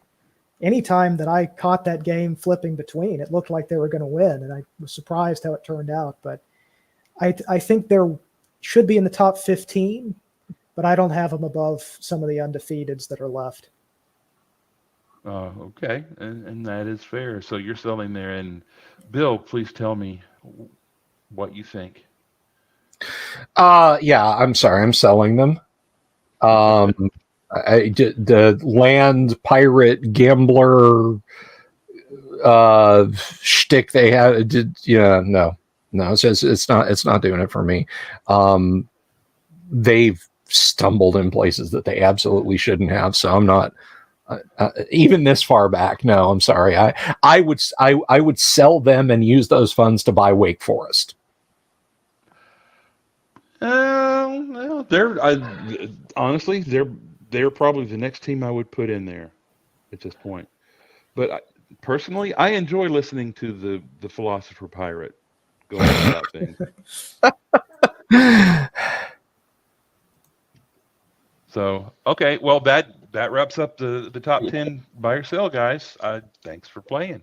anytime that I caught that game flipping between, it looked like they were going to win, and I was surprised how it turned out. But I think they're should be in the top 15, but I don't have them above some of the undefeateds that are left. Okay, and that is fair. So you're selling there. And Bill, please tell me what you think. Yeah, I'm sorry. I'm selling them. The land pirate gambler shtick they had no, it's not doing it for me. They've stumbled in places that they absolutely shouldn't have, so I'm not even this far back. No, I'm sorry. I would sell them and use those funds to buy Wake Forest. Well, honestly, they're probably the next team I would put in there at this point. But personally, I enjoy listening to the philosopher pirate going about things. So, okay, well, that wraps up the top 10 buy or sell, guys. Thanks for playing.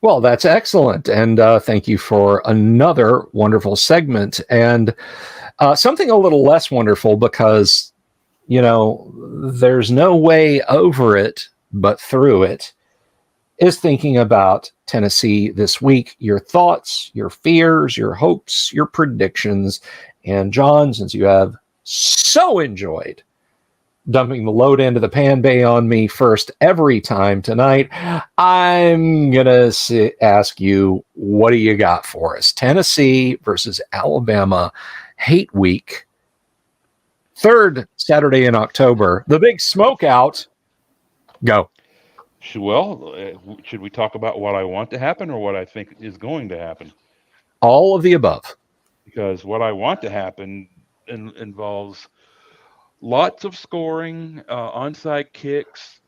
Well, that's excellent. And thank you for another wonderful segment. And something a little less wonderful because, there's no way over it but through it, is thinking about Tennessee this week. Your thoughts, your fears, your hopes, your predictions. And John, since you have so enjoyed dumping the load into the pan bay on me first every time tonight, I'm going to ask you, what do you got for us? Tennessee versus Alabama, Hate Week, third Saturday in October, the big smoke out. Go. Well, should we talk about what I want to happen or what I think is going to happen? All of the above. Because what I want to happen involves lots of scoring, onside kicks,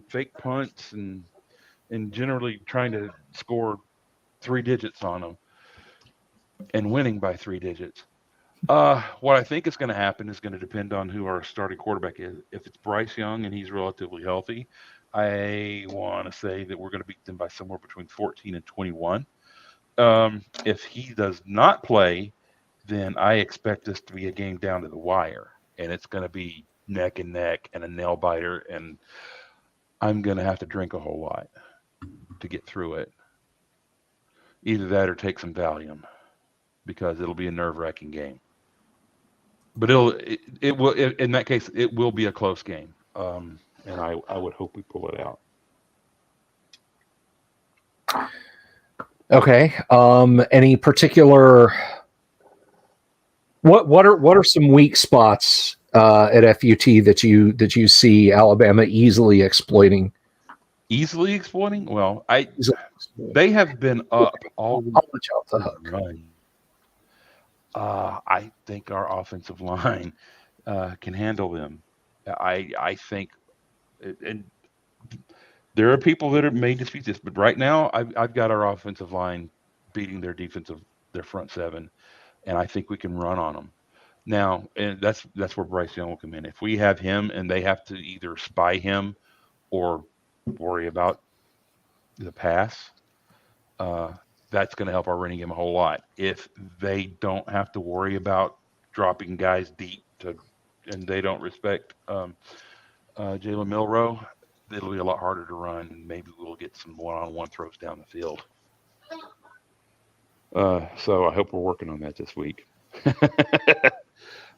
fake punts, and generally trying to score 3 digits on them and winning by 3 digits. What I think is going to happen is going to depend on who our starting quarterback is. If it's Bryce Young and he's relatively healthy, I want to say that we're going to beat them by somewhere between 14 and 21. If he does not play, then I expect this to be a game down to the wire, and it's going to be neck and neck and a nail biter, and I'm going to have to drink a whole lot to get through it. Either that or take some Valium, because it'll be a nerve-wracking game. But it will in that case, it will be a close game, and I would hope we pull it out. Okay. Any particular? What are some weak spots at FUT that you see Alabama easily exploiting? Easily exploiting? Well, they have been up all run. I think our offensive line can handle them. I think, and there are people that may dispute this, but right now I've got our offensive line beating their front seven, and I think we can run on them. Now, and that's where Bryce Young will come in. If we have him and they have to either spy him or worry about the pass, that's going to help our running game a whole lot. If they don't have to worry about dropping guys deep and they don't respect Jalen Milroe, it'll be a lot harder to run, and maybe we'll get some one-on-one throws down the field. So I hope we're working on that this week.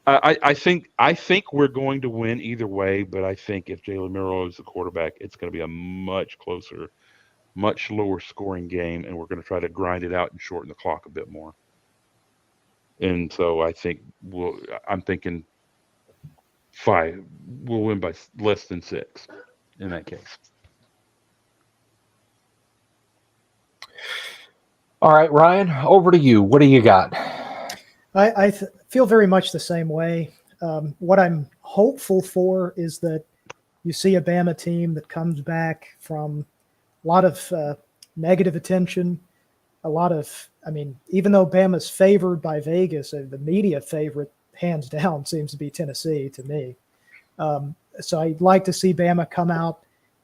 I think we're going to win either way, but I think if Jalen Milroe is the quarterback, it's going to be a much closer, much lower scoring game, and we're going to try to grind it out and shorten the clock a bit more. And so I think I'm thinking 5. We'll win by less than 6 in that case. All right, Ryan, over to you. What do you got? I feel very much the same way. What I'm hopeful for is that you see a Bama team that comes back from a lot of negative attention, even though Bama's favored by Vegas, the media favorite, hands down, seems to be Tennessee to me. So I'd like to see Bama come out,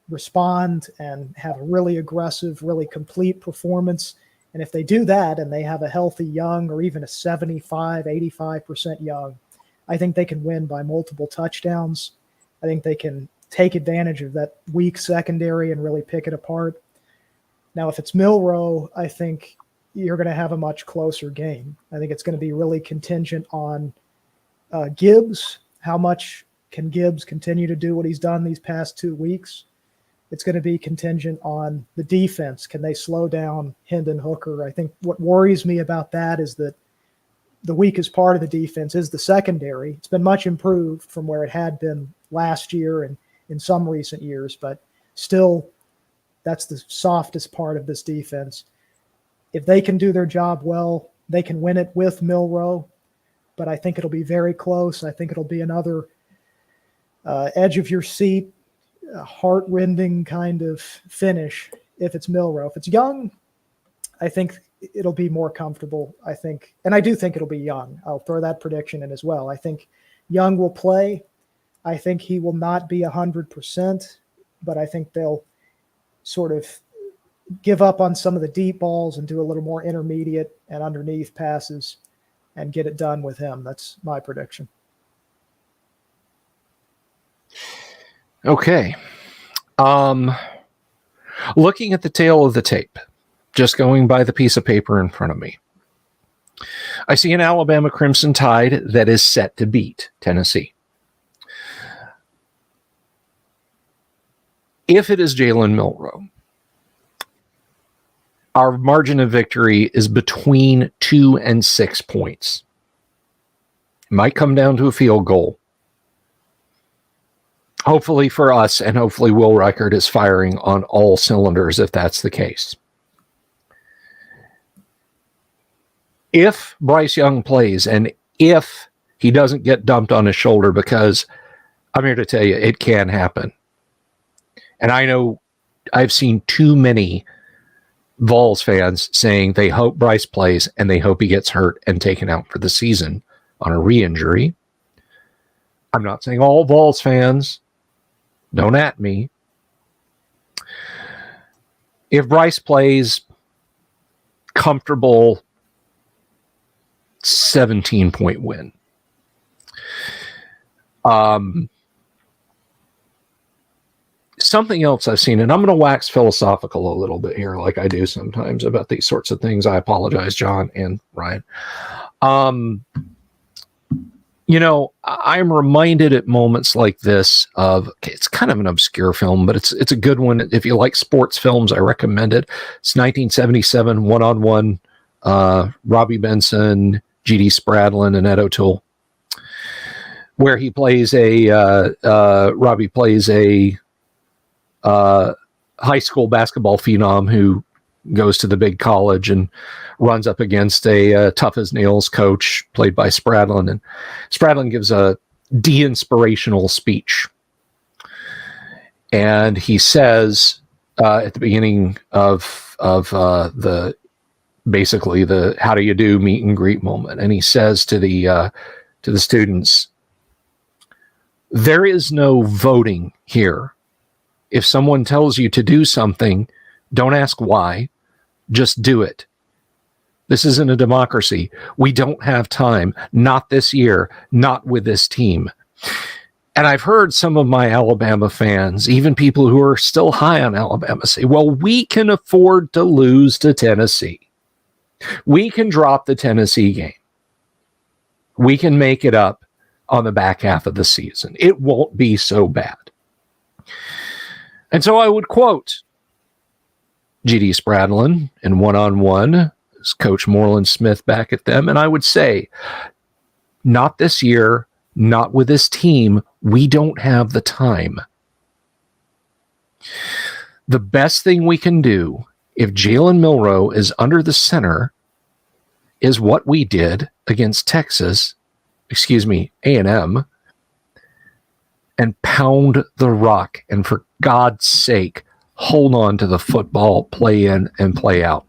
respond, and have a really aggressive, really complete performance. And if they do that and they have a healthy young or even a 75, 85% young, I think they can win by multiple touchdowns. I think they can take advantage of that weak secondary and really pick it apart. Now, if it's Milroe, I think you're going to have a much closer game. I think it's going to be really contingent on Gibbs. How much can Gibbs continue to do what he's done these past 2 weeks? It's going to be contingent on the defense. Can they slow down Hendon Hooker? I think what worries me about that is that the weakest part of the defense is the secondary. It's been much improved from where it had been last year and in some recent years, but still that's the softest part of this defense. If they can do their job well, they can win it with Milroe, but I think it'll be very close. I think it'll be another edge of your seat, heart-rending kind of finish if it's Milroe. If it's Young, I think it'll be more comfortable, and I do think it'll be Young. I'll throw that prediction in as well. I think Young will play. I think he will not be 100%, but I think they'll sort of give up on some of the deep balls and do a little more intermediate and underneath passes and get it done with him. That's my prediction. Okay. Looking at the tail of the tape, just going by the piece of paper in front of me, I see an Alabama Crimson Tide that is set to beat Tennessee. If it is Jalen Milroe, our margin of victory is between 2 and 6 points. It might come down to a field goal. Hopefully for us, and hopefully Will Reichard is firing on all cylinders if that's the case. If Bryce Young plays, and if he doesn't get dumped on his shoulder, because I'm here to tell you, it can happen. And I know I've seen too many Vols fans saying they hope Bryce plays and they hope he gets hurt and taken out for the season on a re-injury. I'm not saying all Vols fans. Don't at me. If Bryce plays, comfortable 17-point win. Something else I've seen, and I'm going to wax philosophical a little bit here, like I do sometimes about these sorts of things. I apologize, John and Ryan. I'm reminded at moments like this of, it's kind of an obscure film, but it's a good one. If you like sports films, I recommend it. It's 1977, One-on-One, Robbie Benson, G.D. Spradlin, and Ed O'Toole, where he plays Robbie plays a high school basketball phenom who goes to the big college and runs up against a tough as nails coach played by Spradlin. And Spradlin gives a de-inspirational speech. And he says at the beginning of the how do you do meet and greet moment. And he says to the students, there is no voting here. If someone tells you to do something, don't ask why, just do it. This isn't a democracy. We don't have time. Not this year. Not with this team. And I've heard some of my Alabama fans, even people who are still high on Alabama, say, well, we can afford to lose to Tennessee. We can drop the Tennessee game. We can make it up on the back half of the season. It won't be so bad. And so I would quote G.D. Spradlin in One-on-One, Coach Moreland Smith back at them, and I would say, not this year, not with this team, We don't have the time. The best thing we can do if Jalen Milroe is under the center is what we did against A&M, and pound the rock. And for God's sake, hold on to the football, play in and play out.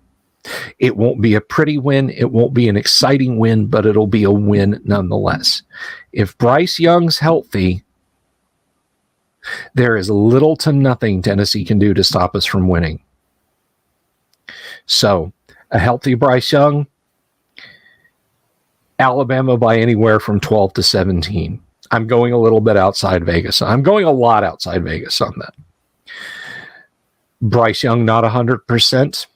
It won't be a pretty win. It won't be an exciting win, but it'll be a win nonetheless. If Bryce Young's healthy, there is little to nothing Tennessee can do to stop us from winning. So, a healthy Bryce Young, Alabama by anywhere from 12 to 17. I'm going a little bit outside Vegas. I'm going a lot outside Vegas on that. Bryce Young not 100%.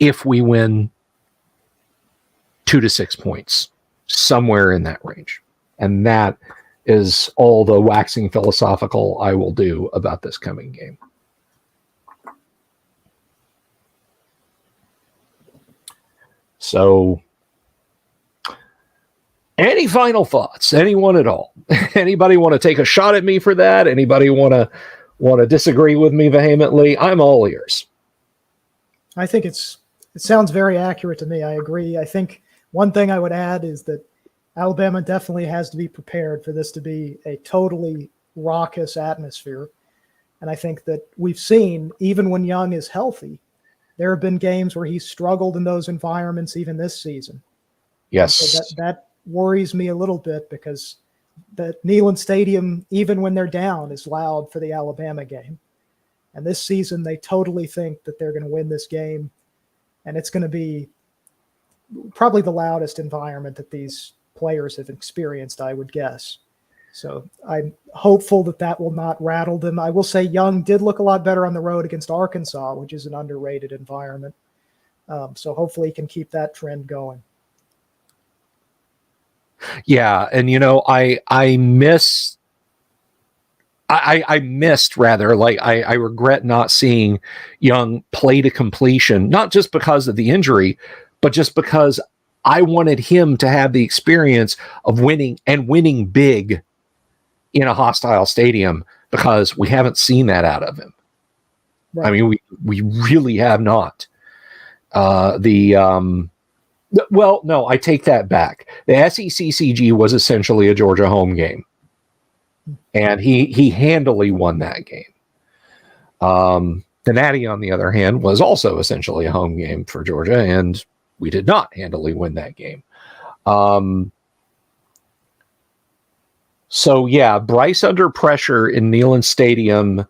If we win 2 to 6 points, somewhere in that range. And that is all the waxing philosophical I will do about this coming game. So, any final thoughts? Anyone at all? Anybody want to take a shot at me for that? Anybody want to disagree with me vehemently? I'm all ears. I think it sounds very accurate to me. I agree. I think one thing I would add is that Alabama definitely has to be prepared for this to be a totally raucous atmosphere. And I think that we've seen, even when Young is healthy, there have been games where he's struggled in those environments even this season. Yes. So that worries me a little bit, because the Neyland Stadium, even when they're down, is loud for the Alabama game. And this season, they totally think that they're going to win this game. And it's going to be probably the loudest environment that these players have experienced, I would guess. So I'm hopeful that will not rattle them. I will say Young did look a lot better on the road against Arkansas, which is an underrated environment. So hopefully he can keep that trend going. Yeah, and I missed rather, like I regret not seeing Young play to completion, not just because of the injury, but just because I wanted him to have the experience of winning big in a hostile stadium, because we haven't seen that out of him. Right. I mean, we really have not. Well, no, I take that back. The SECCG was essentially a Georgia home game, and he handily won that game. The Natty, on the other hand, was also essentially a home game for Georgia, and we did not handily win that game. So, yeah, Bryce under pressure in Neyland Stadium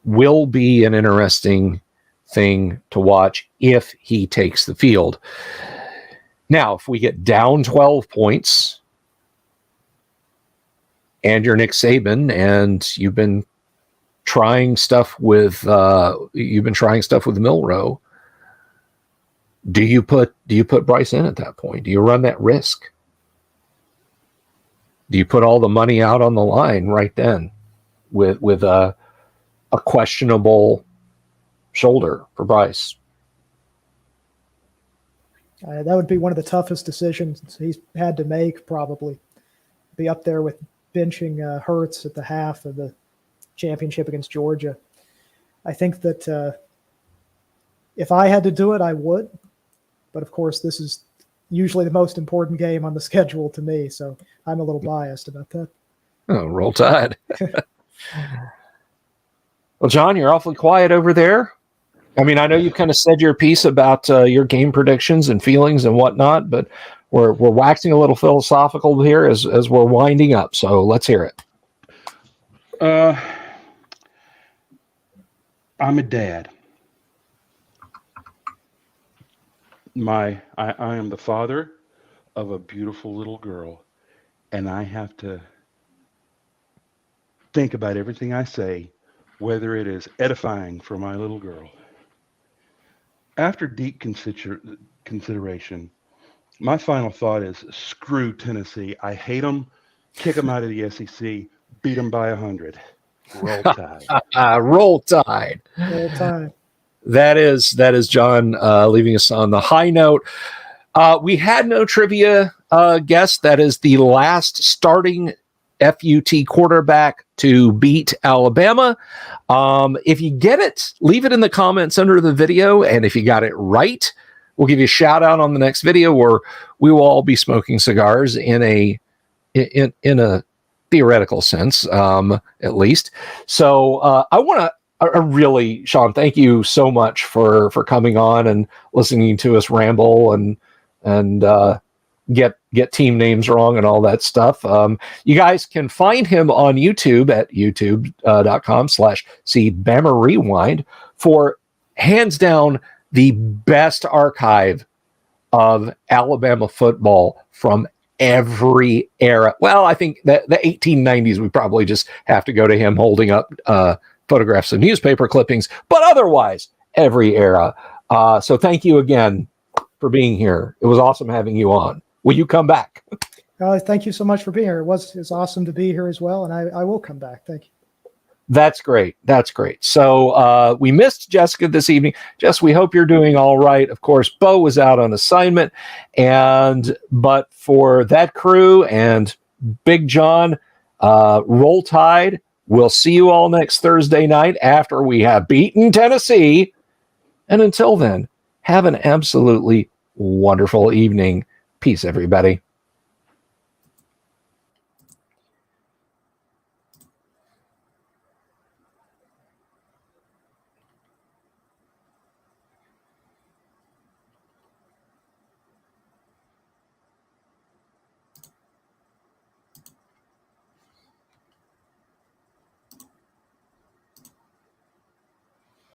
will be an interesting thing to watch if he takes the field. Now, if we get down 12 points and you're Nick Saban and you've been trying stuff with Milroe, do you put Bryce in at that point? Do you run that risk? Do you put all the money out on the line right then with a questionable shoulder for Bryce? That would be one of the toughest decisions he's had to make, probably. Be up there with benching Hurts at the half of the championship against Georgia. I think that if I had to do it, I would. But, of course, this is usually the most important game on the schedule to me, so I'm a little biased about that. Oh, roll Tide. Well, John, you're awfully quiet over there. I mean, I know you kind of said your piece about your game predictions and feelings and whatnot, but we're waxing a little philosophical here as we're winding up. So let's hear it. I'm a dad. I am the father of a beautiful little girl, and I have to think about everything I say, whether it is edifying for my little girl. After deep consideration, my final thought is screw Tennessee. I hate them. Kick them out of the SEC. Beat them by 100. Roll Tide. Roll Tide. Roll Tide. That is John leaving us on the high note. We had no trivia guest. That is the last starting FUT quarterback to beat Alabama. If you get it, leave it in the comments under the video. And if you got it right, we'll give you a shout out on the next video where we will all be smoking cigars in a theoretical sense, at least. So I want to really, Sean, thank you so much for coming on and listening to us ramble and get team names wrong and all that stuff. You guys can find him on YouTube at youtube.com/see Bama Rewind for hands down the best archive of Alabama football from every era. Well, I think that the 1890s, we probably just have to go to him holding up photographs of newspaper clippings, but otherwise, every era. So thank you again for being here. It was awesome having you on. Will you come back? Thank you so much for being here. It's awesome to be here as well, and I will come back. Thank you. That's great. That's great. So we missed Jessica this evening. Jess, we hope you're doing all right. Of course, Bo was out on assignment, but for that crew and Big John, roll tide. We'll see you all next Thursday night after we have beaten Tennessee. And until then, have an absolutely wonderful evening. Peace, everybody.